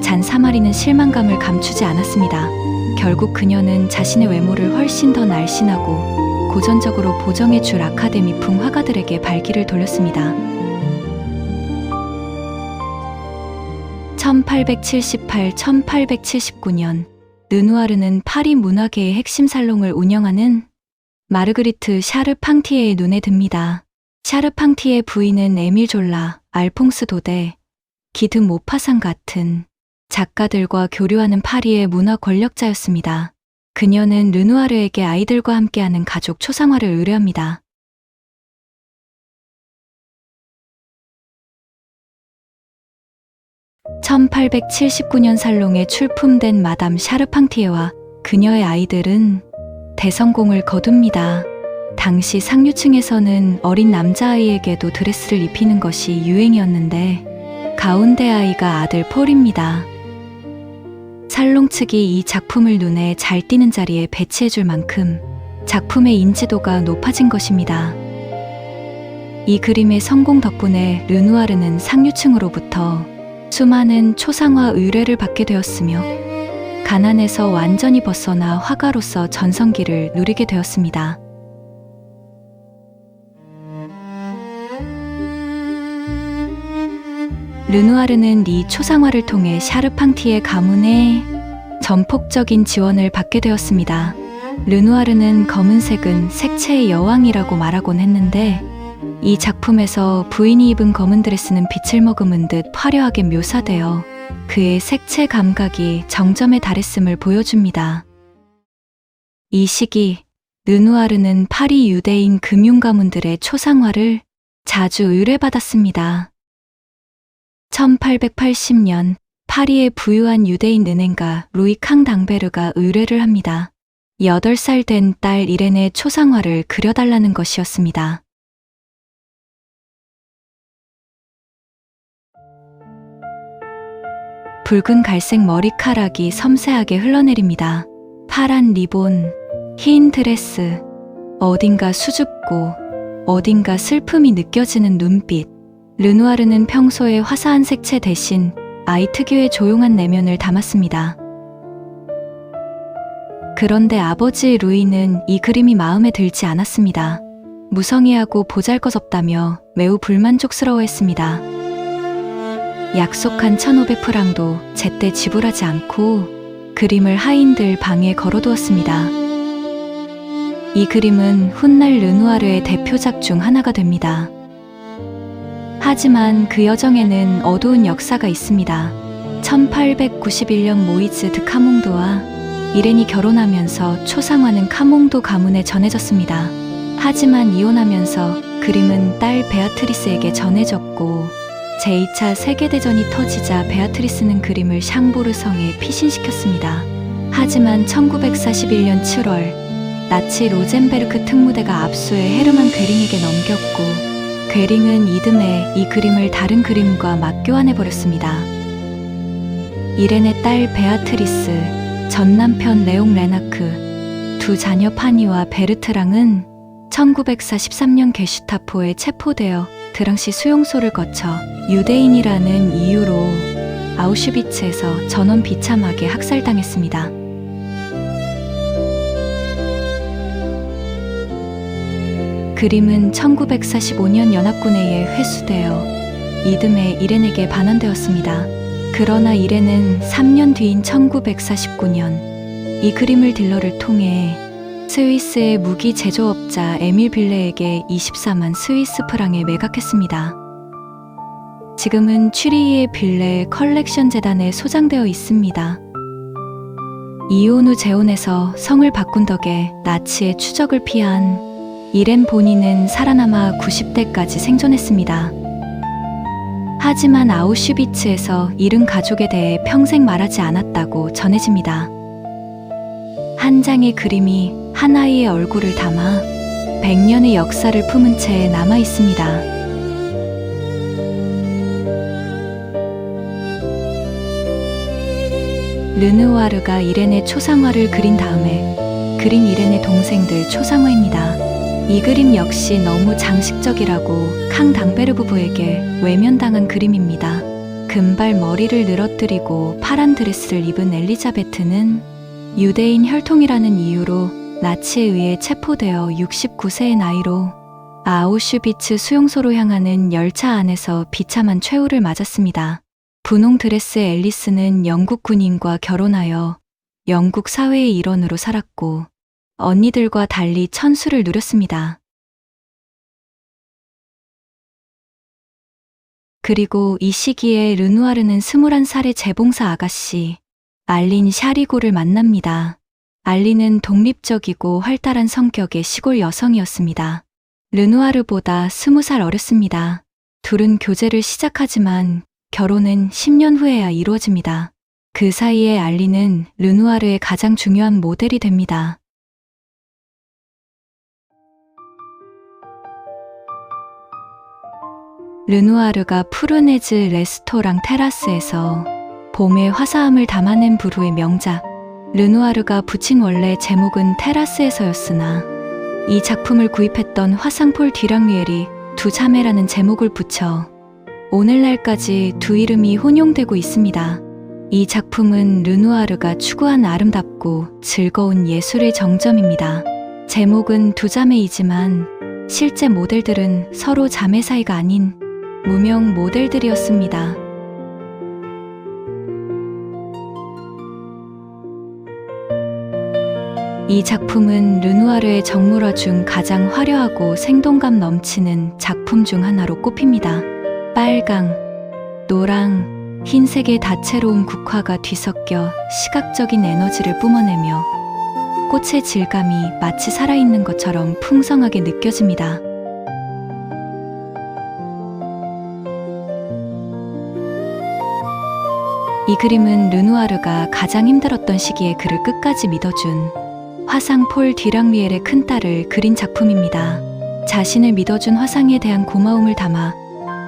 잔 사마리는 실망감을 감추지 않았습니다. 결국 그녀는 자신의 외모를 훨씬 더 날씬하고 고전적으로 보정해 줄 아카데미풍 화가들에게 발길을 돌렸습니다. 1878-1879년 르누아르는 파리 문화계의 핵심 살롱을 운영하는 마르그리트 샤르 팡티에의 눈에 듭니다. 샤르 팡티의 부인은 에밀 졸라, 알퐁스 도데, 기드 모파상 같은 작가들과 교류하는 파리의 문화 권력자였습니다. 그녀는 르누아르에게 아이들과 함께하는 가족 초상화를 의뢰합니다. 1879년 살롱에 출품된 마담 샤르팡티에와 그녀의 아이들은 대성공을 거둡니다. 당시 상류층에서는 어린 남자아이에게도 드레스를 입히는 것이 유행이었는데 가운데 아이가 아들 폴입니다. 살롱 측이 이 작품을 눈에 잘 띄는 자리에 배치해줄 만큼 작품의 인지도가 높아진 것입니다. 이 그림의 성공 덕분에 르누아르는 상류층으로부터 수많은 초상화 의뢰를 받게 되었으며 가난에서 완전히 벗어나 화가로서 전성기를 누리게 되었습니다. 르누아르는 이 초상화를 통해 샤르팡티의 가문에 전폭적인 지원을 받게 되었습니다. 르누아르는 검은색은 색채의 여왕이라고 말하곤 했는데 이 작품에서 부인이 입은 검은 드레스는 빛을 머금은 듯 화려하게 묘사되어 그의 색채 감각이 정점에 달했음을 보여줍니다. 이 시기 르누아르는 파리 유대인 금융 가문들의 초상화를 자주 의뢰받았습니다. 1880년 파리의 부유한 유대인 은행가 루이 캉 당베르가 의뢰를 합니다. 8살 된 딸 이렌의 초상화를 그려달라는 것이었습니다. 붉은 갈색 머리카락이 섬세하게 흘러내립니다. 파란 리본, 흰 드레스, 어딘가 수줍고 어딘가 슬픔이 느껴지는 눈빛. 르누아르는 평소에 화사한 색채 대신 아이 특유의 조용한 내면을 담았습니다. 그런데 아버지 루이는 이 그림이 마음에 들지 않았습니다. 무성의하고 보잘것없다며 매우 불만족스러워했습니다. 약속한 1500프랑도 제때 지불하지 않고 그림을 하인들 방에 걸어두었습니다. 이 그림은 훗날 르누아르의 대표작 중 하나가 됩니다. 하지만 그 여정에는 어두운 역사가 있습니다. 1891년 모이즈 드 카몽도와 이렌이 결혼하면서 초상화는 카몽도 가문에 전해졌습니다. 하지만 이혼하면서 그림은 딸 베아트리스에게 전해졌고 제2차 세계대전이 터지자 베아트리스는 그림을 샹보르 성에 피신시켰습니다. 하지만 1941년 7월 나치 로젠베르크 특무대가 압수해 헤르만 괴링에게 넘겼고 괴링은 이듬해 이 그림을 다른 그림과 맞교환해버렸습니다. 이렌의 딸 베아트리스, 전 남편 레옹 레나크, 두 자녀 파니와 베르트랑은 1943년 게슈타포에 체포되어 드랑시 수용소를 거쳐 유대인이라는 이유로 아우슈비츠에서 전원 비참하게 학살당했습니다. 그림은 1945년 연합군에 의해 회수되어 이듬해 이렌에게 반환되었습니다. 그러나 이렌은 3년 뒤인 1949년 이 그림을 딜러를 통해 스위스의 무기 제조업자 에밀 빌레에게 24만 스위스 프랑에 매각했습니다. 지금은 취리히의 빌레 컬렉션 재단에 소장되어 있습니다. 이혼 후 재혼해서 성을 바꾼 덕에 나치의 추적을 피한 이렌 본인은 살아남아 90대까지 생존했습니다. 하지만 아우슈비츠에서 잃은 가족에 대해 평생 말하지 않았다고 전해집니다. 한 장의 그림이 한 아이의 얼굴을 담아 100년의 역사를 품은 채 남아 있습니다. 르누아르가 이렌의 초상화를 그린 다음에 그린 이렌의 동생들 초상화입니다. 이 그림 역시 너무 장식적이라고 캉 당베르 부부에게 외면당한 그림입니다. 금발 머리를 늘어뜨리고 파란 드레스를 입은 엘리자베트는 유대인 혈통이라는 이유로 나치에 의해 체포되어 69세의 나이로 아우슈비츠 수용소로 향하는 열차 안에서 비참한 최후를 맞았습니다. 분홍 드레스의 앨리스는 영국 군인과 결혼하여 영국 사회의 일원으로 살았고 언니들과 달리 천수를 누렸습니다. 그리고 이 시기에 르누아르는 21살의 재봉사 아가씨 알린 샤리고를 만납니다. 알린은 독립적이고 활달한 성격의 시골 여성이었습니다. 르누아르보다 20살 어렸습니다. 둘은 교제를 시작하지만 결혼은 10년 후에야 이루어집니다. 그 사이에 알리는 르누아르의 가장 중요한 모델이 됩니다. 르누아르가 푸르네즈 레스토랑 테라스에서 봄의 화사함을 담아낸 부르의 명작. 르누아르가 붙인 원래 제목은 테라스에서였으나 이 작품을 구입했던 화상폴 듀랑뮤엘이 두 자매라는 제목을 붙여 오늘날까지 두 이름이 혼용되고 있습니다. 이 작품은 르누아르가 추구한 아름답고 즐거운 예술의 정점입니다. 제목은 두 자매이지만 실제 모델들은 서로 자매 사이가 아닌 무명 모델들이었습니다. 이 작품은 르누아르의 정물화 중 가장 화려하고 생동감 넘치는 작품 중 하나로 꼽힙니다. 빨강, 노랑, 흰색의 다채로운 국화가 뒤섞여 시각적인 에너지를 뿜어내며 꽃의 질감이 마치 살아있는 것처럼 풍성하게 느껴집니다. 이 그림은 르누아르가 가장 힘들었던 시기에 그를 끝까지 믿어준 화상 폴 듀랑뮤엘의 큰딸을 그린 작품입니다. 자신을 믿어준 화상에 대한 고마움을 담아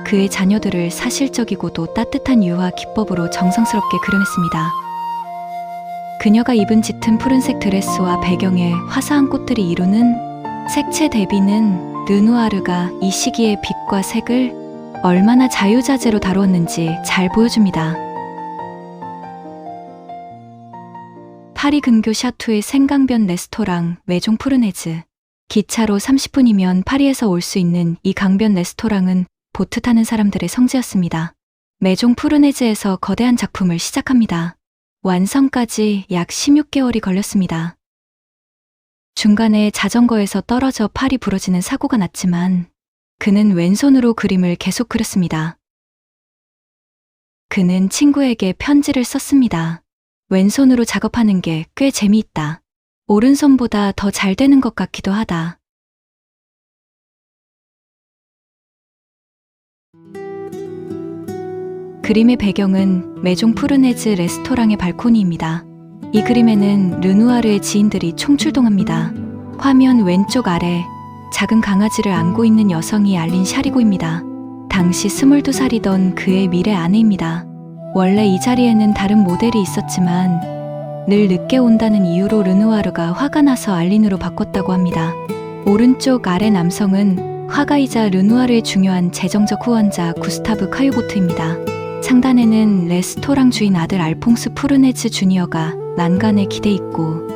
그의 자녀들을 사실적이고도 따뜻한 유화 기법으로 정성스럽게 그려냈습니다. 그녀가 입은 짙은 푸른색 드레스와 배경에 화사한 꽃들이 이루는 색채 대비는 르누아르가 이 시기의 빛과 색을 얼마나 자유자재로 다루었는지 잘 보여줍니다. 파리 근교 샤투의 생강변 레스토랑 메종 푸르네즈. 기차로 30분이면 파리에서 올 수 있는 이 강변 레스토랑은 보트 타는 사람들의 성지였습니다. 메종 푸르네즈에서 거대한 작품을 시작합니다. 완성까지 약 16개월이 걸렸습니다. 중간에 자전거에서 떨어져 팔이 부러지는 사고가 났지만 그는 왼손으로 그림을 계속 그렸습니다. 그는 친구에게 편지를 썼습니다. 왼손으로 작업하는 게 꽤 재미있다. 오른손보다 더 잘 되는 것 같기도 하다. 그림의 배경은 메종 푸르네즈 레스토랑의 발코니입니다. 이 그림에는 르누아르의 지인들이 총출동합니다. 화면 왼쪽 아래 작은 강아지를 안고 있는 여성이 알린 샤리고입니다. 당시 22살이던 그의 미래 아내입니다. 원래 이 자리에는 다른 모델이 있었지만 늘 늦게 온다는 이유로 르누아르가 화가 나서 알린으로 바꿨다고 합니다. 오른쪽 아래 남성은 화가이자 르누아르의 중요한 재정적 후원자 구스타브 카유보트입니다. 상단에는 레스토랑 주인 아들 알퐁스 푸르네즈 주니어가 난간에 기대 있고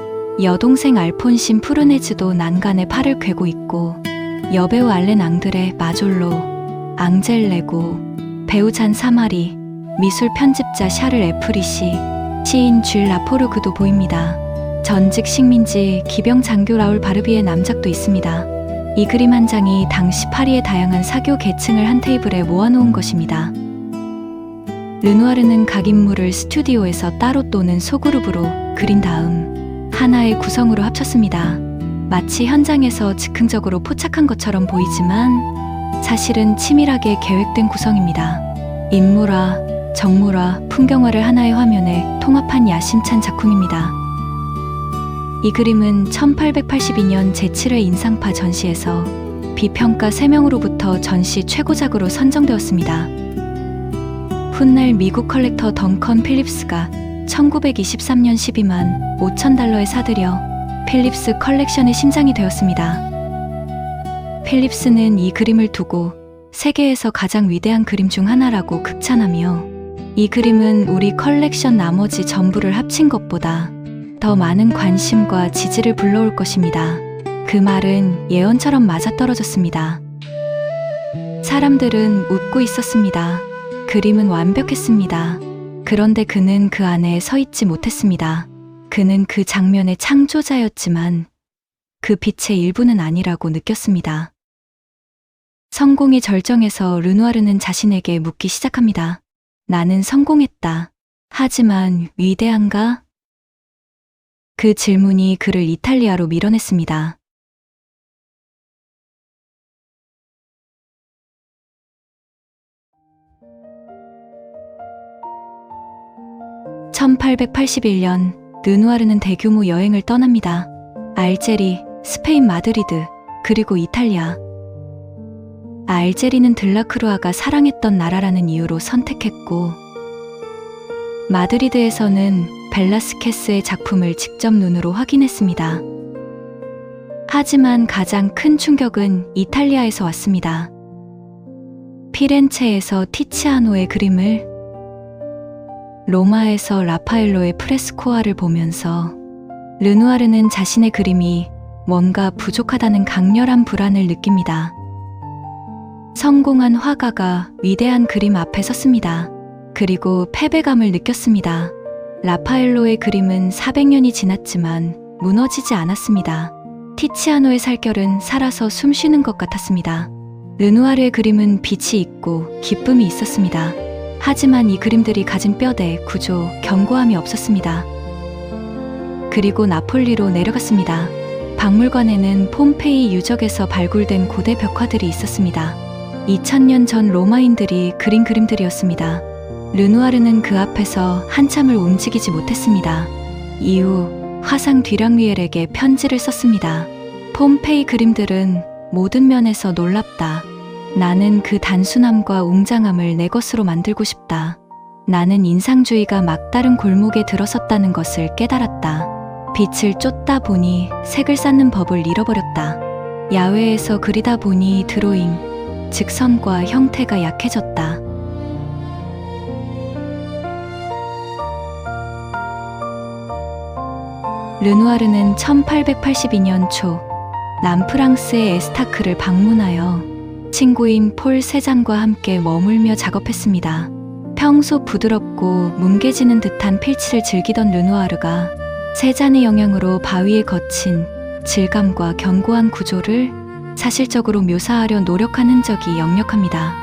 여동생 알폰신 푸르네즈도 난간에 팔을 꿰고 있고 여배우 알렌 앙드레 마졸로, 앙젤 레고, 배우 잔 사마리, 미술 편집자 샤를 에프리시, 시인 쥘 라포르그도 보입니다. 전직 식민지 기병 장교 라울 바르비의 남작도 있습니다. 이 그림 한 장이 당시 파리의 다양한 사교 계층을 한 테이블에 모아놓은 것입니다. 르누아르는 각 인물을 스튜디오에서 따로 또는 소그룹으로 그린 다음 하나의 구성으로 합쳤습니다. 마치 현장에서 즉흥적으로 포착한 것처럼 보이지만 사실은 치밀하게 계획된 구성입니다. 인물화, 정물화, 풍경화를 하나의 화면에 통합한 야심찬 작품입니다. 이 그림은 1882년 제7회 인상파 전시에서 비평가 3명으로부터 전시 최고작으로 선정되었습니다. 훗날 미국 컬렉터 덩컨 필립스가 1923년 12만 5천 달러에 사들여 필립스 컬렉션의 심장이 되었습니다. 필립스는 이 그림을 두고 세계에서 가장 위대한 그림 중 하나라고 극찬하며 이 그림은 우리 컬렉션 나머지 전부를 합친 것보다 더 많은 관심과 지지를 불러올 것입니다. 그 말은 예언처럼 맞아떨어졌습니다. 사람들은 웃고 있었습니다. 그림은 완벽했습니다. 그런데 그는 그 안에 서 있지 못했습니다. 그는 그 장면의 창조자였지만 그 빛의 일부는 아니라고 느꼈습니다. 성공의 절정에서 르누아르는 자신에게 묻기 시작합니다. 나는 성공했다. 하지만 위대한가? 그 질문이 그를 이탈리아로 밀어냈습니다. 1881년 르누아르는 대규모 여행을 떠납니다. 알제리, 스페인 마드리드, 그리고 이탈리아. 알제리는 들라크루아가 사랑했던 나라라는 이유로 선택했고, 마드리드에서는 벨라스케스의 작품을 직접 눈으로 확인했습니다. 하지만 가장 큰 충격은 이탈리아에서 왔습니다. 피렌체에서 티치아노의 그림을, 로마에서 라파엘로의 프레스코아를 보면서 르누아르는 자신의 그림이 뭔가 부족하다는 강렬한 불안을 느낍니다. 성공한 화가가 위대한 그림 앞에 섰습니다. 그리고 패배감을 느꼈습니다. 라파엘로의 그림은 400년이 지났지만 무너지지 않았습니다. 티치아노의 살결은 살아서 숨쉬는 것 같았습니다. 르누아르의 그림은 빛이 있고 기쁨이 있었습니다. 하지만 이 그림들이 가진 뼈대, 구조, 견고함이 없었습니다. 그리고 나폴리로 내려갔습니다. 박물관에는 폼페이 유적에서 발굴된 고대 벽화들이 있었습니다. 2000년 전 로마인들이 그린 그림들이었습니다. 르누아르는 그 앞에서 한참을 움직이지 못했습니다. 이후 화상 뒤랑위엘에게 편지를 썼습니다. 폼페이 그림들은 모든 면에서 놀랍다. 나는 그 단순함과 웅장함을 내 것으로 만들고 싶다. 나는 인상주의가 막다른 골목에 들어섰다는 것을 깨달았다. 빛을 쫓다 보니 색을 쌓는 법을 잃어버렸다. 야외에서 그리다 보니 드로잉, 직선과 형태가 약해졌다. 르누아르는 1882년 초 남프랑스의 에스타크를 방문하여 친구인 폴 세잔과 함께 머물며 작업했습니다. 평소 부드럽고 뭉개지는 듯한 필치를 즐기던 르누아르가 세잔의 영향으로 바위의 거친 질감과 견고한 구조를 사실적으로 묘사하려 노력한 흔적이 역력합니다.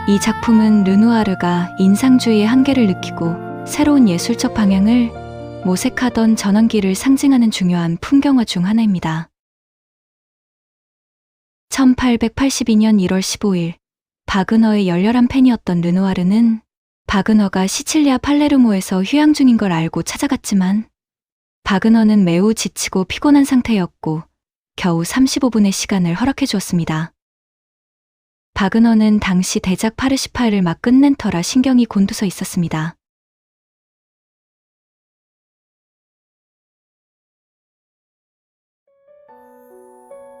이 작품은 르누아르가 인상주의의 한계를 느끼고 새로운 예술적 방향을 모색하던 전환기를 상징하는 중요한 풍경화 중 하나입니다. 1882년 1월 15일, 바그너의 열렬한 팬이었던 르누아르는 바그너가 시칠리아 팔레르모에서 휴양 중인 걸 알고 찾아갔지만 바그너는 매우 지치고 피곤한 상태였고 겨우 35분의 시간을 허락해 주었습니다. 바그너는 당시 대작 파르시파를 막 끝낸 터라 신경이 곤두서 있었습니다.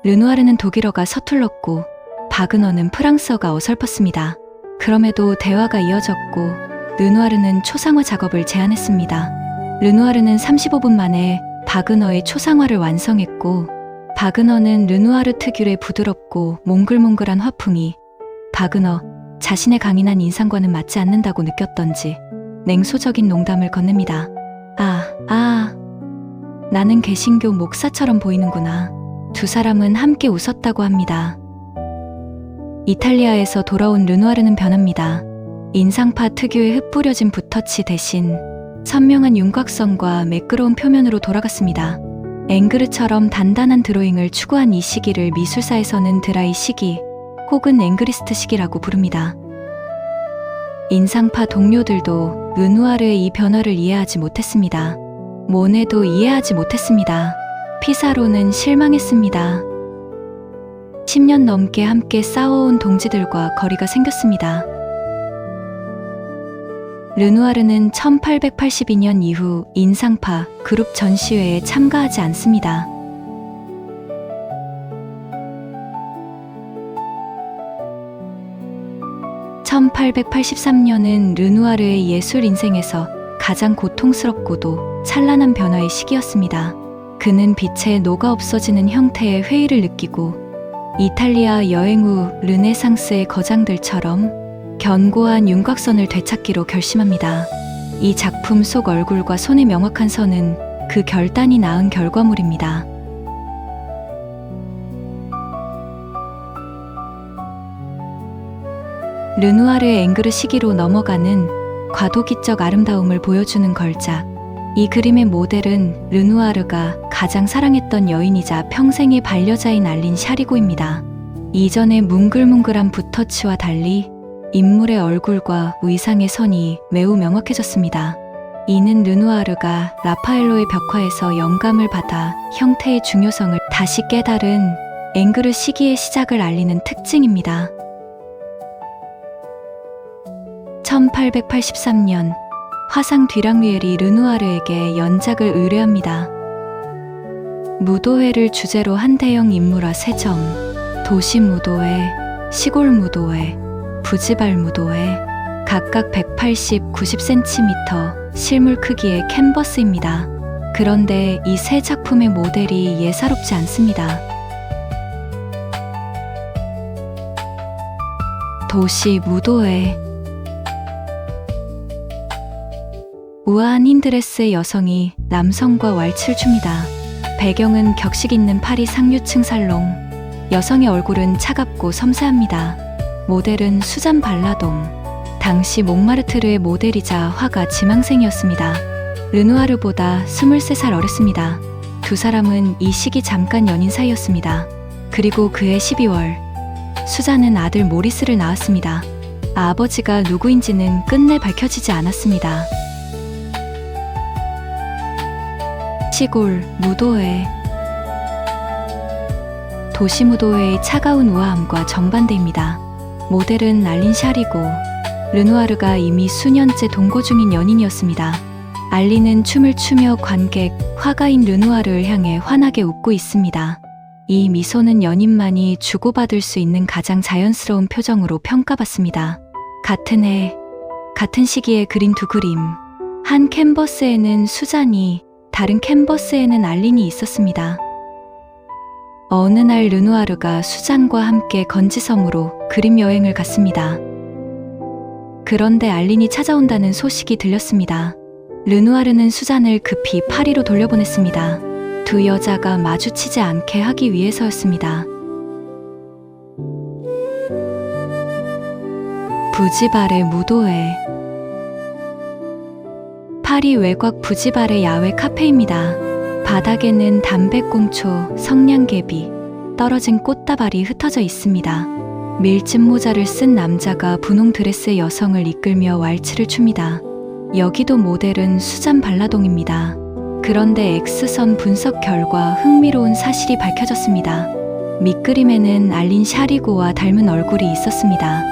르누아르는 독일어가 서툴렀고 바그너는 프랑스어가 어설펐습니다. 그럼에도 대화가 이어졌고 르누아르는 초상화 작업을 제안했습니다. 르누아르는 35분 만에 바그너의 초상화를 완성했고 바그너는 르누아르 특유의 부드럽고 몽글몽글한 화풍이 바그너 자신의 강인한 인상과는 맞지 않는다고 느꼈던지 냉소적인 농담을 건넵니다. 나는 개신교 목사처럼 보이는구나. 두 사람은 함께 웃었다고 합니다. 이탈리아에서 돌아온 르누아르는 변합니다. 인상파 특유의 흩뿌려진 붓터치 대신 선명한 윤곽선과 매끄러운 표면으로 돌아갔습니다. 앵그르처럼 단단한 드로잉을 추구한 이 시기를 미술사에서는 드라이 시기 혹은 앵그리스트 시기라고 부릅니다. 인상파 동료들도 르누아르의 이 변화를 이해하지 못했습니다. 모네도 이해하지 못했습니다. 피사로는 실망했습니다. 10년 넘게 함께 싸워온 동지들과 거리가 생겼습니다. 르누아르는 1882년 이후 인상파 그룹 전시회에 참가하지 않습니다. (1883년은) 르누아르의 예술 인생에서 가장 고통스럽고도 찬란한 변화의 시기였습니다. 그는 빛에 녹아 없어지는 형태의 회의를 느끼고 이탈리아 여행 후 르네상스의 거장들처럼 견고한 윤곽선을 되찾기로 결심합니다. 이 작품 속 얼굴과 손의 명확한 선은 그 결단이 낳은 결과물입니다. 르누아르의 앵그르 시기로 넘어가는 과도기적 아름다움을 보여주는 걸작. 이 그림의 모델은 르누아르가 가장 사랑했던 여인이자 평생의 반려자인 알린 샤리고입니다. 이전의 뭉글뭉글한 붓터치와 달리 인물의 얼굴과 의상의 선이 매우 명확해졌습니다. 이는 르누아르가 라파엘로의 벽화에서 영감을 받아 형태의 중요성을 다시 깨달은 앵그르 시기의 시작을 알리는 특징입니다. 1883년 화상 뒤랑뮤엘이 르누아르에게 연작을 의뢰합니다. 무도회를 주제로 한 대형 인물화 3점, 도시 무도회, 시골 무도회, 부지발 무도회, 각각 180, 90cm 실물 크기의 캔버스입니다. 그런데 이 세 작품의 모델이 예사롭지 않습니다. 도시 무도회. 우아한 흰 드레스의 여성이 남성과 왈츠를 춥니다. 배경은 격식 있는 파리 상류층 살롱. 여성의 얼굴은 차갑고 섬세합니다. 모델은 수잔 발라동. 당시 몽마르트르의 모델이자 화가 지망생이었습니다. 르누아르보다 23살 어렸습니다. 두 사람은 이 시기 잠깐 연인 사이였습니다. 그리고 그해 12월, 수잔은 아들 모리스를 낳았습니다. 아버지가 누구인지는 끝내 밝혀지지 않았습니다. 시골 무도회. 도시 무도회의 차가운 우아함과 정반대입니다. 모델은 알린 샤리고, 르누아르가 이미 수년째 동거 중인 연인이었습니다. 알린은 춤을 추며 관객, 화가인 르누아르를 향해 환하게 웃고 있습니다. 이 미소는 연인만이 주고받을 수 있는 가장 자연스러운 표정으로 평가받습니다. 같은 해, 같은 시기에 그린 두 그림. 한 캔버스에는 수잔이, 다른 캔버스에는 알린이 있었습니다. 어느 날 르누아르가 수잔과 함께 건지섬으로 그림 여행을 갔습니다. 그런데 알린이 찾아온다는 소식이 들렸습니다. 르누아르는 수잔을 급히 파리로 돌려보냈습니다. 두 여자가 마주치지 않게 하기 위해서였습니다. 부지발의 무도회. 파리 외곽 부지발의 야외 카페입니다. 바닥에는 담배꽁초, 성냥개비, 떨어진 꽃다발이 흩어져 있습니다. 밀짚 모자를 쓴 남자가 분홍 드레스의 여성을 이끌며 왈츠를 춥니다. 여기도 모델은 수잔 발라동입니다. 그런데 X선 분석 결과 흥미로운 사실이 밝혀졌습니다. 밑그림에는 알린 샤리고와 닮은 얼굴이 있었습니다.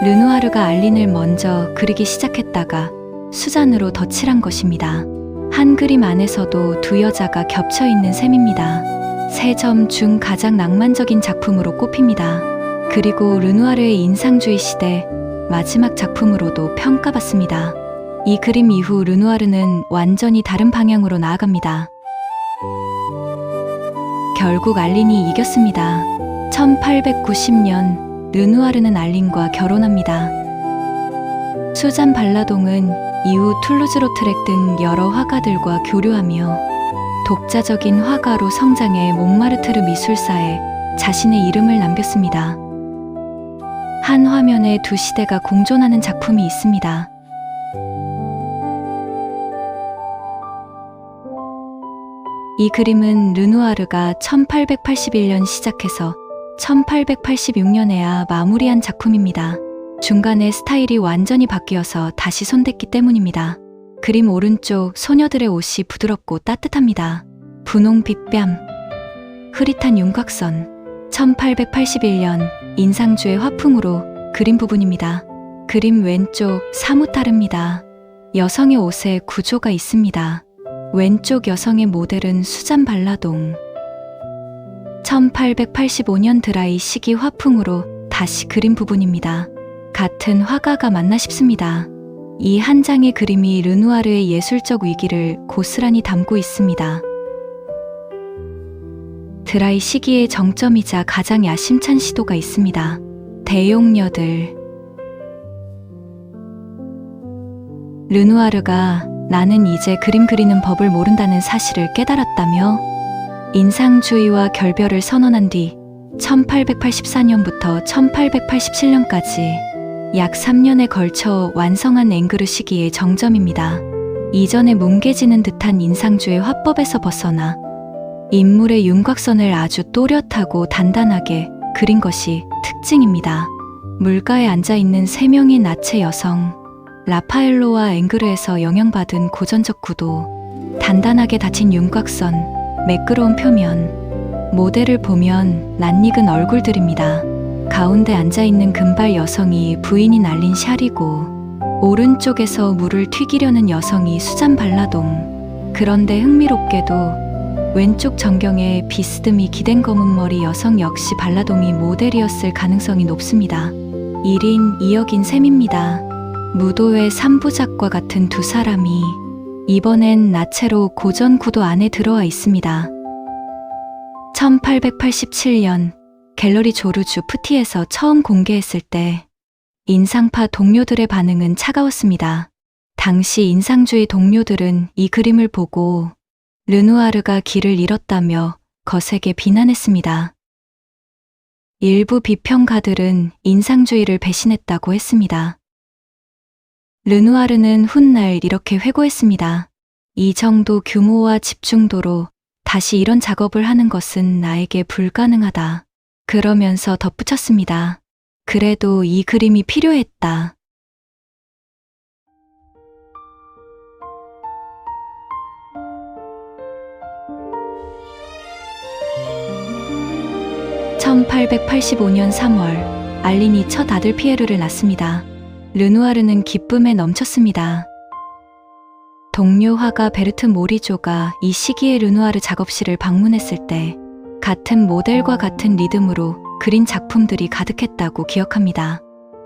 르누아르가 알린을 먼저 그리기 시작했다가 수잔으로 덧칠한 것입니다. 한 그림 안에서도 두 여자가 겹쳐 있는 셈입니다. 세 점 중 가장 낭만적인 작품으로 꼽힙니다. 그리고 르누아르의 인상주의 시대 마지막 작품으로도 평가받습니다. 이 그림 이후 르누아르는 완전히 다른 방향으로 나아갑니다. 결국 알린이 이겼습니다. 1890년 르누아르는 알린과 결혼합니다. 수잔 발라동은 이후 툴루즈-로트렉 등 여러 화가들과 교류하며 독자적인 화가로 성장해 몽마르트르 미술사에 자신의 이름을 남겼습니다. 한 화면에 두 시대가 공존하는 작품이 있습니다. 이 그림은 르누아르가 1881년 시작해서 1886년에야 마무리한 작품입니다. 중간에 스타일이 완전히 바뀌어서 다시 손댔기 때문입니다. 그림 오른쪽 소녀들의 옷이 부드럽고 따뜻합니다. 분홍 빛뺨, 흐릿한 윤곽선. 1881년 인상주의 화풍으로 그린 부분입니다. 그림 왼쪽 사뭇 다릅니다. 여성의 옷에 구조가 있습니다. 왼쪽 여성의 모델은 수잔 발라동. 1885년 드라이 시기 화풍으로 다시 그린 부분입니다. 같은 화가가 맞나 싶습니다. 이 한 장의 그림이 르누아르의 예술적 위기를 고스란히 담고 있습니다. 드라이 시기의 정점이자 가장 야심찬 시도가 있습니다. 대용녀들. 르누아르가 나는 이제 그림 그리는 법을 모른다는 사실을 깨달았다며 인상주의와 결별을 선언한 뒤 1884년부터 1887년까지 약 3년에 걸쳐 완성한 앵그르 시기의 정점입니다. 이전에 뭉개지는 듯한 인상주의 화법에서 벗어나 인물의 윤곽선을 아주 또렷하고 단단하게 그린 것이 특징입니다. 물가에 앉아있는 3명의 나체 여성, 라파엘로와 앵그르에서 영향받은 고전적 구도, 단단하게 닫힌 윤곽선, 매끄러운 표면, 모델을 보면 낯익은 얼굴들입니다. 가운데 앉아있는 금발 여성이 부인인 알린 샤리고, 오른쪽에서 물을 튀기려는 여성이 수잔 발라동. 그런데 흥미롭게도 왼쪽 전경에 비스듬히 기댄 검은 머리 여성 역시 발라동이 모델이었을 가능성이 높습니다. 1인 2역인 셈입니다. 무도회 3부작과 같은 두 사람이 이번엔 나체로 고전 구도 안에 들어와 있습니다. 1887년 갤러리 조르주 푸티에서 처음 공개했을 때 인상파 동료들의 반응은 차가웠습니다. 당시 인상주의 동료들은 이 그림을 보고 르누아르가 길을 잃었다며 거세게 비난했습니다. 일부 비평가들은 인상주의를 배신했다고 했습니다. 르누아르는 훗날 이렇게 회고했습니다. 이 정도 규모와 집중도로 다시 이런 작업을 하는 것은 나에게 불가능하다. 그러면서 덧붙였습니다. 그래도 이 그림이 필요했다. (1885년 3월) 알린이 첫 아들 피에르를 낳습니다. 르누아르는 기쁨에 넘쳤습니다. 동료 화가 베르트 모리조가 이 시기에 르누아르 작업실을 방문했을 때 같은 모델과 같은 리듬으로 그린 작품들이 가득했다고 기억합니다.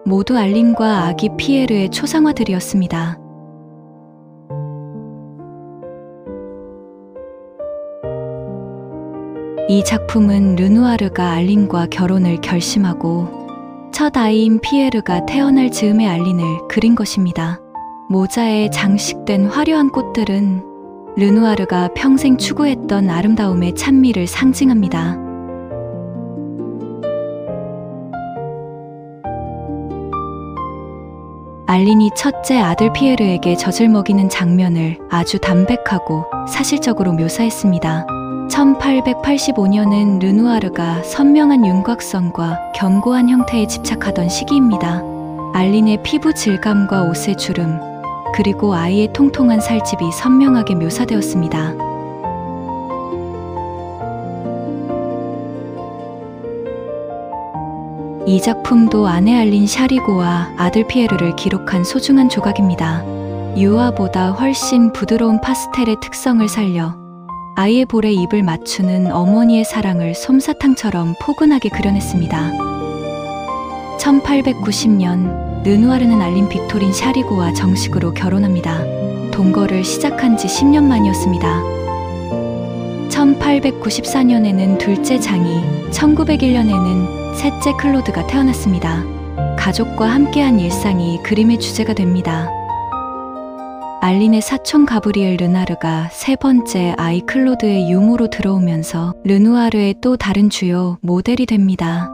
모두 알린과 아기 피에르의 초상화들이었습니다. 이 작품은 르누아르가 알린과 결혼을 결심하고 첫 아이인 피에르가 태어날 즈음에 알린을 그린 것입니다. 모자에 장식된 화려한 꽃들은 르누아르가 평생 추구했던 아름다움의 찬미를 상징합니다. 알린이 첫째 아들 피에르에게 젖을 먹이는 장면을 아주 담백하고 사실적으로 묘사했습니다. 1885년은 르누아르가 선명한 윤곽선과 견고한 형태에 집착하던 시기입니다. 알린의 피부 질감과 옷의 주름, 그리고 아이의 통통한 살집이 선명하게 묘사되었습니다. 이 작품도 아내 알린 샤리고와 아들 피에르를 기록한 소중한 조각입니다. 유화보다 훨씬 부드러운 파스텔의 특성을 살려 아이의 볼에 입을 맞추는 어머니의 사랑을 솜사탕처럼 포근하게 그려냈습니다. 1890년 르누아르는 알린 빅토린 샤리고와 정식으로 결혼합니다. 동거를 시작한 지 10년 만이었습니다. 1894년에는 둘째 장이, 1901년에는 셋째 클로드가 태어났습니다. 가족과 함께한 일상이 그림의 주제가 됩니다. 알린의 사촌 가브리엘 르나르가 세 번째 아이 클로드의 유모로 들어오면서 르누아르의 또 다른 주요 모델이 됩니다.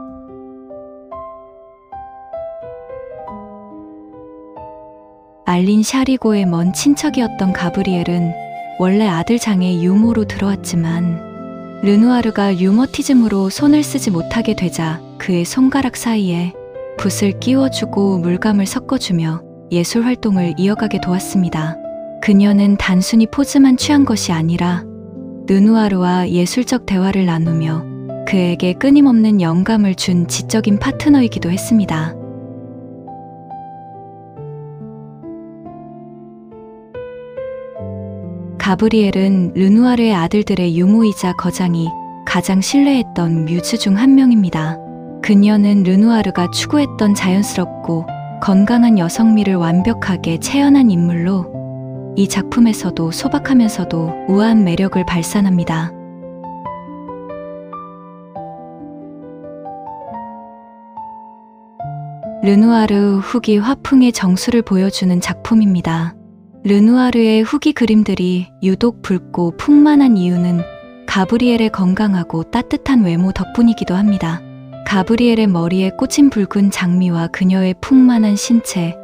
알린 샤리고의 먼 친척이었던 가브리엘은 원래 아들 장의 유모로 들어왔지만 르누아르가 유머티즘으로 손을 쓰지 못하게 되자 그의 손가락 사이에 붓을 끼워주고 물감을 섞어주며 예술 활동을 이어가게 도왔습니다. 그녀는 단순히 포즈만 취한 것이 아니라 르누아르와 예술적 대화를 나누며 그에게 끊임없는 영감을 준 지적인 파트너이기도 했습니다. 가브리엘은 르누아르의 아들들의 유모이자 거장이 가장 신뢰했던 뮤즈 중 한 명입니다. 그녀는 르누아르가 추구했던 자연스럽고 건강한 여성미를 완벽하게 체현한 인물로 이 작품에서도 소박하면서도 우아한 매력을 발산합니다. 르누아르 후기 화풍의 정수를 보여주는 작품입니다. 르누아르의 후기 그림들이 유독 붉고 풍만한 이유는 가브리엘의 건강하고 따뜻한 외모 덕분이기도 합니다. 가브리엘의 머리에 꽂힌 붉은 장미와 그녀의 풍만한 신체,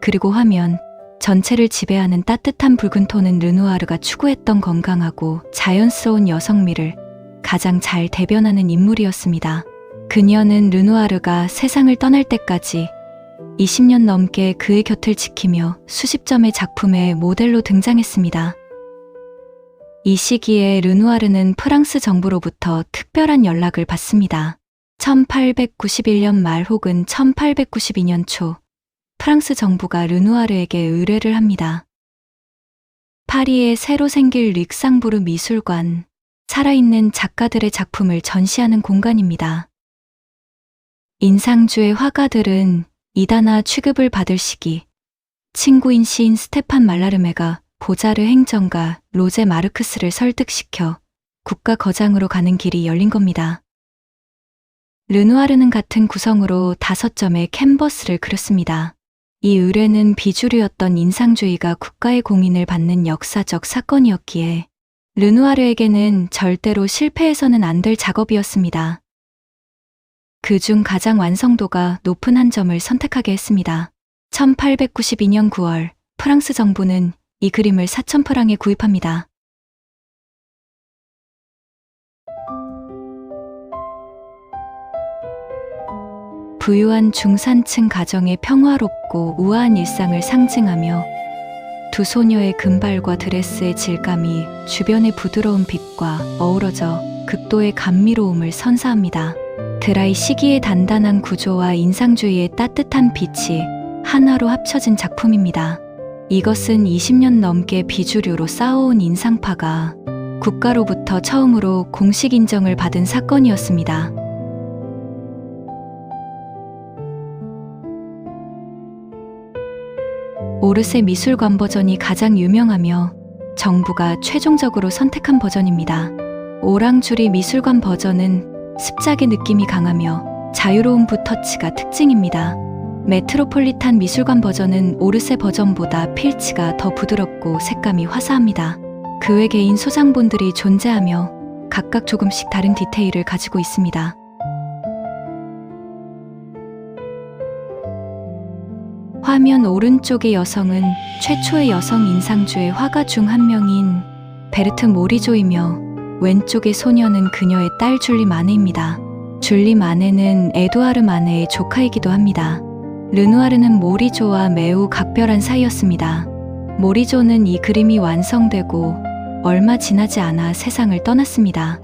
그리고 화면 전체를 지배하는 따뜻한 붉은 톤은 르누아르가 추구했던 건강하고 자연스러운 여성미를 가장 잘 대변하는 인물이었습니다. 그녀는 르누아르가 세상을 떠날 때까지 20년 넘게 그의 곁을 지키며 수십 점의 작품의 모델로 등장했습니다. 이 시기에 르누아르는 프랑스 정부로부터 특별한 연락을 받습니다. 1891년 말 혹은 1892년 초, 프랑스 정부가 르누아르에게 의뢰를 합니다. 파리에 새로 생길 릭상부르 미술관, 살아있는 작가들의 작품을 전시하는 공간입니다. 인상주의 화가들은 이다나 취급을 받을 시기, 친구인 시인 스테판 말라르메가 보자르 행정가 로제 마르크스를 설득시켜 국가 거장으로 가는 길이 열린 겁니다. 르누아르는 같은 구성으로 5점의 캔버스를 그렸습니다. 이 의뢰는 비주류였던 인상주의가 국가의 공인을 받는 역사적 사건이었기에 르누아르에게는 절대로 실패해서는 안 될 작업이었습니다. 그중 가장 완성도가 높은 한 점을 선택하게 했습니다. 1892년 9월 프랑스 정부는 이 그림을 4,000프랑에 구입합니다. 부유한 중산층 가정의 평화롭고 우아한 일상을 상징하며 두 소녀의 금발과 드레스의 질감이 주변의 부드러운 빛과 어우러져 극도의 감미로움을 선사합니다. 드라이 시기의 단단한 구조와 인상주의의 따뜻한 빛이 하나로 합쳐진 작품입니다. 이것은 20년 넘게 비주류로 쌓아온 인상파가 국가로부터 처음으로 공식 인정을 받은 사건이었습니다. 오르세 미술관 버전이 가장 유명하며 정부가 최종적으로 선택한 버전입니다. 오랑주리 미술관 버전은 습작의 느낌이 강하며 자유로운 붓터치가 특징입니다. 메트로폴리탄 미술관 버전은 오르세 버전보다 필치가 더 부드럽고 색감이 화사합니다. 그 외 개인 소장본들이 존재하며 각각 조금씩 다른 디테일을 가지고 있습니다. 화면 오른쪽의 여성은 최초의 여성 인상주의 화가 중 한 명인 베르트 모리조이며 왼쪽의 소녀는 그녀의 딸 줄리 마네입니다. 줄리 마네는 에두아르 마네의 조카이기도 합니다. 르누아르는 모리조와 매우 각별한 사이였습니다. 모리조는 이 그림이 완성되고 얼마 지나지 않아 세상을 떠났습니다.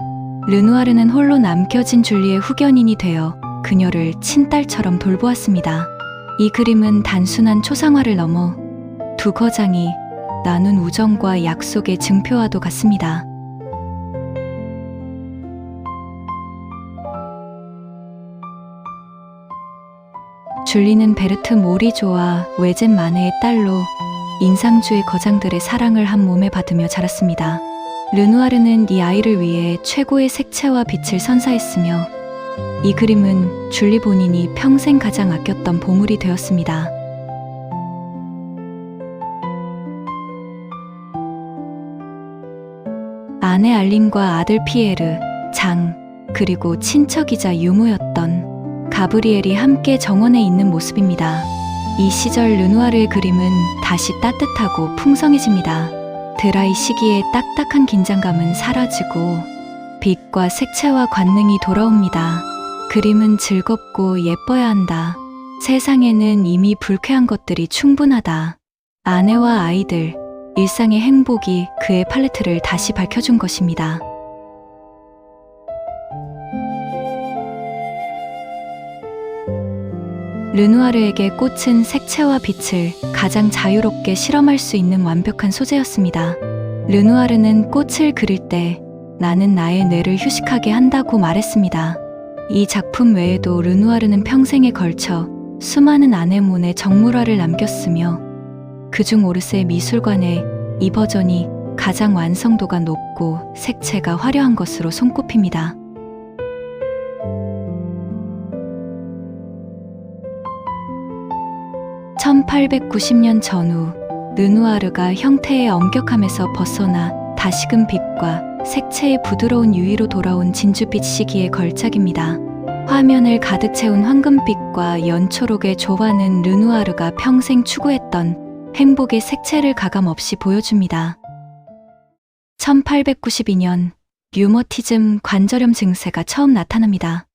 르누아르는 홀로 남겨진 줄리의 후견인이 되어 그녀를 친딸처럼 돌보았습니다. 이 그림은 단순한 초상화를 넘어 두 거장이 나눈 우정과 약속의 증표와도 같습니다. 줄리는 베르트 모리조와 외젠 마네의 딸로 인상주의 거장들의 사랑을 한 몸에 받으며 자랐습니다. 르누아르는 이 아이를 위해 최고의 색채와 빛을 선사했으며 이 그림은 줄리 본인이 평생 가장 아꼈던 보물이 되었습니다. 아내 알린과 아들 피에르, 장, 그리고 친척이자 유모였던 가브리엘이 함께 정원에 있는 모습입니다. 이 시절 르누아르의 그림은 다시 따뜻하고 풍성해집니다. 드라이 시기의 딱딱한 긴장감은 사라지고 빛과 색채와 관능이 돌아옵니다. 그림은 즐겁고 예뻐야 한다. 세상에는 이미 불쾌한 것들이 충분하다. 아내와 아이들, 일상의 행복이 그의 팔레트를 다시 밝혀준 것입니다. 르누아르에게 꽃은 색채와 빛을 가장 자유롭게 실험할 수 있는 완벽한 소재였습니다. 르누아르는 꽃을 그릴 때 나는 나의 뇌를 휴식하게 한다고 말했습니다. 이 작품 외에도 르누아르는 평생에 걸쳐 수많은 아네몬의 정물화를 남겼으며 그중 오르세 미술관의 이 버전이 가장 완성도가 높고 색채가 화려한 것으로 손꼽힙니다. (1890년) 전후 르누아르가 형태의 엄격함에서 벗어나 다시금 빛과 색채의 부드러운 유의로 돌아온 진주빛 시기의 걸작입니다. 화면을 가득 채운 황금빛과 연초록의 조화는 르누아르가 평생 추구했던 행복의 색채를 가감없이 보여줍니다. 1892년 류머티즘 관절염 증세가 처음 나타납니다.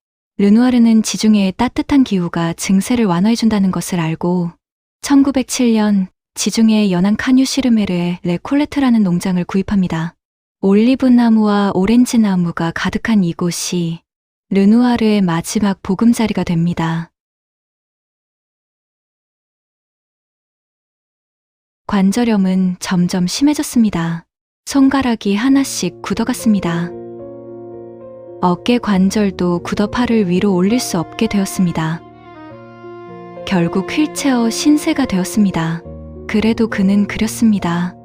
르누아르는 지중해의 따뜻한 기후가 증세를 완화해준다는 것을 알고 1907년 지중해의 연안 카뉴 시르메르의 레콜레트라는 농장을 구입합니다. 올리브 나무와 오렌지 나무가 가득한 이곳이 르누아르의 마지막 보금자리가 됩니다. 관절염은 점점 심해졌습니다. 손가락이 하나씩 굳어갔습니다. 어깨 관절도 굳어 팔을 위로 올릴 수 없게 되었습니다. 결국 휠체어 신세가 되었습니다. 그래도 그는 그렸습니다.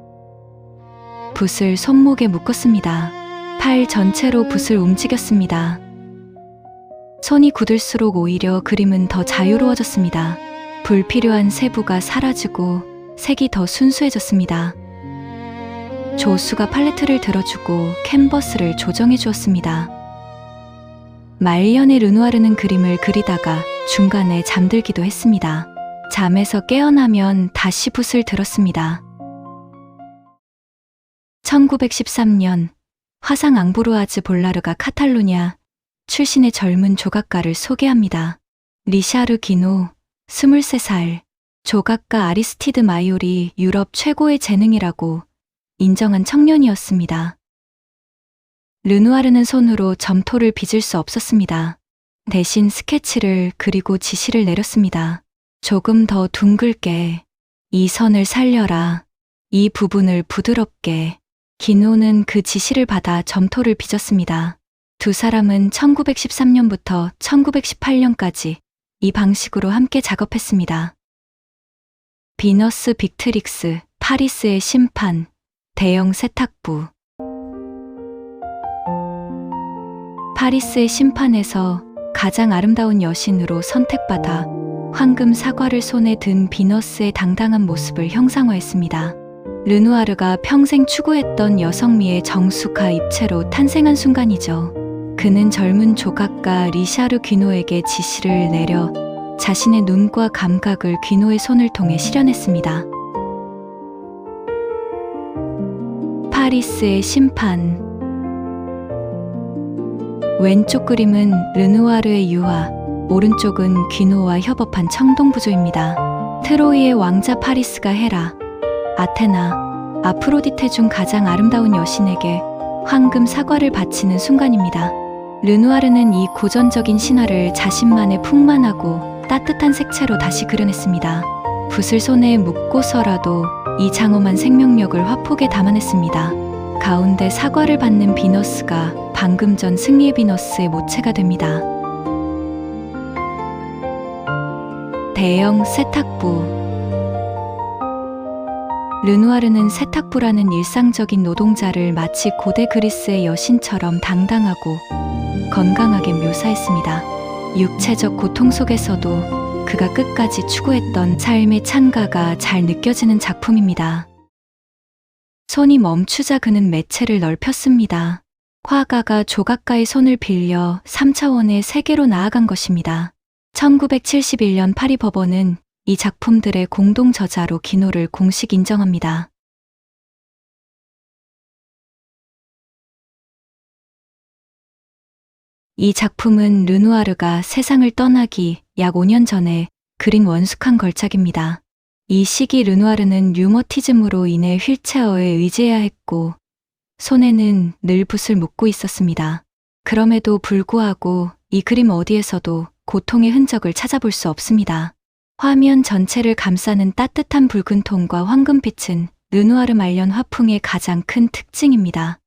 붓을 손목에 묶었습니다. 팔 전체로 붓을 움직였습니다. 손이 굳을수록 오히려 그림은 더 자유로워졌습니다. 불필요한 세부가 사라지고 색이 더 순수해졌습니다. 조수가 팔레트를 들어주고 캔버스를 조정해 주었습니다. 말년에 르누아르는 그림을 그리다가 중간에 잠들기도 했습니다. 잠에서 깨어나면 다시 붓을 들었습니다. 1913년 화상 앙브루아즈 볼라르가 카탈루냐 출신의 젊은 조각가를 소개합니다. 리샤르 기노, 23살, 조각가 아리스티드 마이올이 유럽 최고의 재능이라고 인정한 청년이었습니다. 르누아르는 손으로 점토를 빚을 수 없었습니다. 대신 스케치를 그리고 지시를 내렸습니다. 조금 더 둥글게, 이 선을 살려라, 이 부분을 부드럽게. 기노는 그 지시를 받아 점토를 빚었습니다. 두 사람은 1913년부터 1918년까지 이 방식으로 함께 작업했습니다. 비너스 빅트릭스, 파리스의 심판, 대형 세탁부. 파리스의 심판에서 가장 아름다운 여신으로 선택받아 황금 사과를 손에 든 비너스의 당당한 모습을 형상화했습니다. 르누아르가 평생 추구했던 여성미의 정숙화 입체로 탄생한 순간이죠. 그는 젊은 조각가 리샤르 귀노에게 지시를 내려 자신의 눈과 감각을 귀노의 손을 통해 실현했습니다. 파리스의 심판. 왼쪽 그림은 르누아르의 유화, 오른쪽은 귀노와 협업한 청동부조입니다. 트로이의 왕자 파리스가 헤라, 아테나, 아프로디테 중 가장 아름다운 여신에게 황금 사과를 바치는 순간입니다. 르누아르는 이 고전적인 신화를 자신만의 풍만하고 따뜻한 색채로 다시 그려냈습니다. 붓을 손에 묻고서라도 이 장엄한 생명력을 화폭에 담아냈습니다. 가운데 사과를 받는 비너스가 방금 전 승리의 비너스의 모체가 됩니다. 대형 세탁부. 르누아르는 세탁부라는 일상적인 노동자를 마치 고대 그리스의 여신처럼 당당하고 건강하게 묘사했습니다. 육체적 고통 속에서도 그가 끝까지 추구했던 삶의 찬가가 잘 느껴지는 작품입니다. 손이 멈추자 그는 매체를 넓혔습니다. 화가가 조각가의 손을 빌려 3차원의 세계로 나아간 것입니다. 1971년 파리 법원은 이 작품들의 공동 저자로 기노를 공식 인정합니다. 이 작품은 르누아르가 세상을 떠나기 약 5년 전에 그린 원숙한 걸작입니다. 이 시기 르누아르는 류머티즘으로 인해 휠체어에 의지해야 했고 손에는 늘 붓을 묶고 있었습니다. 그럼에도 불구하고 이 그림 어디에서도 고통의 흔적을 찾아볼 수 없습니다. 화면 전체를 감싸는 따뜻한 붉은 톤과 황금빛은 르누아르 말년 화풍의 가장 큰 특징입니다.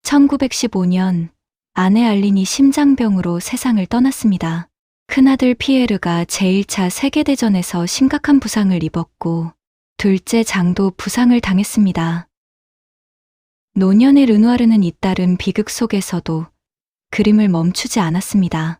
1915년 아내 알린이 심장병으로 세상을 떠났습니다. 큰아들 피에르가 제1차 세계대전에서 심각한 부상을 입었고 둘째 장도 부상을 당했습니다. 노년의 르누아르는 잇따른 비극 속에서도 그림을 멈추지 않았습니다.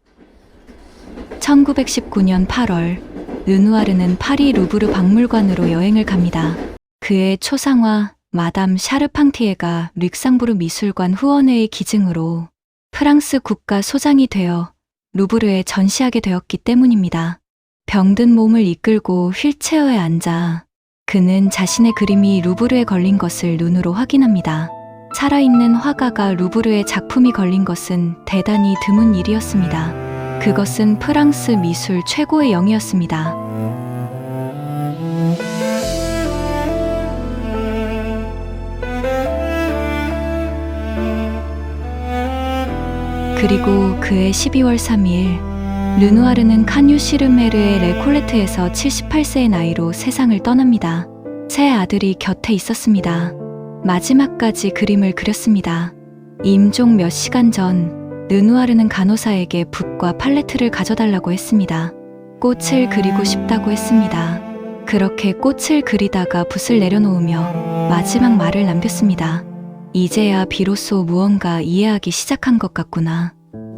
1919년 8월 르누아르는 파리 루브르 박물관으로 여행을 갑니다. 그의 초상화 마담 샤르팡티에가 릭상부르 미술관 후원회의 기증으로 프랑스 국가 소장이 되어 루브르에 전시하게 되었기 때문입니다. 병든 몸을 이끌고 휠체어에 앉아 그는 자신의 그림이 루브르에 걸린 것을 눈으로 확인합니다. 살아있는 화가가 루브르의 작품이 걸린 것은 대단히 드문 일이었습니다. 그것은 프랑스 미술 최고의 영이었습니다. 그리고 그해 12월 3일 르누아르는 카뉴 시르메르의 레콜레트에서 78세의 나이로 세상을 떠납니다. 세 아들이 곁에 있었습니다. 마지막까지 그림을 그렸습니다. 임종 몇 시간 전 르누아르는 간호사에게 붓과 팔레트를 가져달라고 했습니다. 꽃을 그리고 싶다고 했습니다. 그렇게 꽃을 그리다가 붓을 내려놓으며 마지막 말을 남겼습니다. 이제야 비로소 무언가 이해하기 시작한 것 같구나.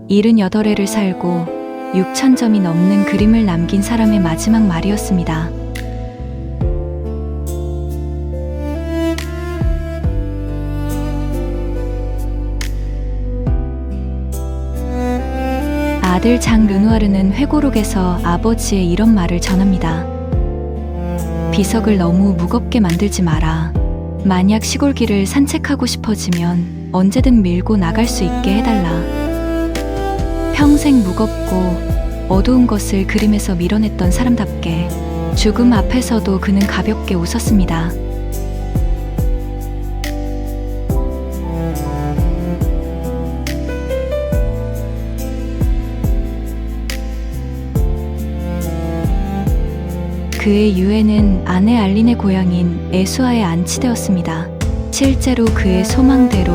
78회를 살고 6,000점이 넘는 그림을 남긴 사람의 마지막 말이었습니다. 아들 장 르누아르는 회고록에서 아버지의 이런 말을 전합니다. 비석을 너무 무겁게 만들지 마라. 만약 시골길을 산책하고 싶어지면 언제든 밀고 나갈 수 있게 해달라. 평생 무겁고 어두운 것을 그림에서 밀어냈던 사람답게 죽음 앞에서도 그는 가볍게 웃었습니다. 그의 유해는 아내 알린의 고향인 에수아에 안치되었습니다. 실제로 그의 소망대로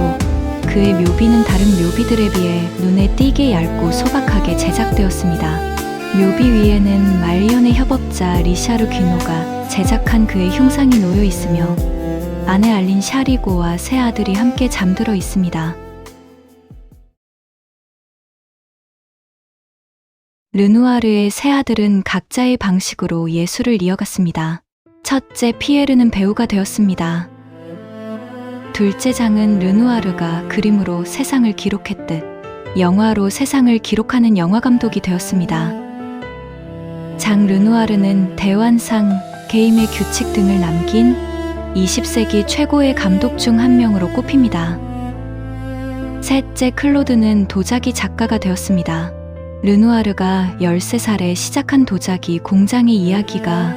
그의 묘비는 다른 묘비들에 비해 눈에 띄게 얇고 소박하게 제작되었습니다. 묘비 위에는 말리언의 협업자 리샤르 귀노가 제작한 그의 흉상이 놓여 있으며 아내 알린 샤리고와 세 아들이 함께 잠들어 있습니다. 르누아르의 세 아들은 각자의 방식으로 예술을 이어갔습니다. 첫째 피에르는 배우가 되었습니다. 둘째 장은 르누아르가 그림으로 세상을 기록했듯 영화로 세상을 기록하는 영화감독이 되었습니다. 장 르누아르는 대환상, 게임의 규칙 등을 남긴 20세기 최고의 감독 중 한 명으로 꼽힙니다. 셋째 클로드는 도자기 작가가 되었습니다. 르누아르가 13살에 시작한 도자기 공장의 이야기가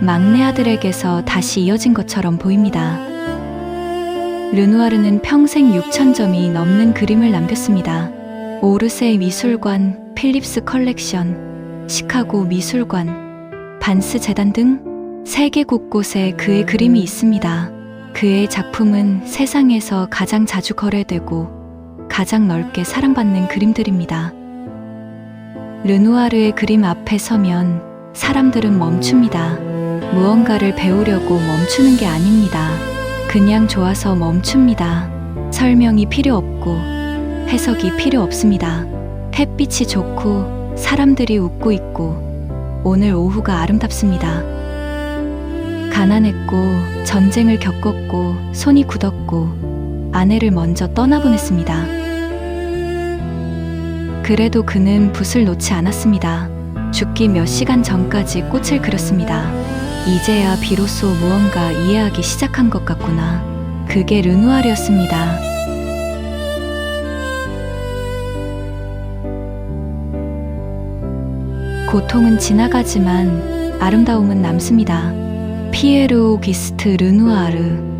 막내 아들에게서 다시 이어진 것처럼 보입니다. 르누아르는 평생 6,000점이 넘는 그림을 남겼습니다. 오르세 미술관, 필립스 컬렉션, 시카고 미술관, 반스 재단 등 세계 곳곳에 그의 그림이 있습니다. 그의 작품은 세상에서 가장 자주 거래되고 가장 넓게 사랑받는 그림들입니다. 르누아르의 그림 앞에 서면 사람들은 멈춥니다. 무언가를 배우려고 멈추는 게 아닙니다. 그냥 좋아서 멈춥니다. 설명이 필요 없고 해석이 필요 없습니다. 햇빛이 좋고 사람들이 웃고 있고 오늘 오후가 아름답습니다. 가난했고 전쟁을 겪었고 손이 굳었고 아내를 먼저 떠나보냈습니다. 그래도 그는 붓을 놓지 않았습니다. 죽기 몇 시간 전까지 꽃을 그렸습니다. 이제야 비로소 무언가 이해하기 시작한 것 같구나. 그게 르누아르였습니다. 고통은 지나가지만 아름다움은 남습니다. 피에르 오기스트 르누아르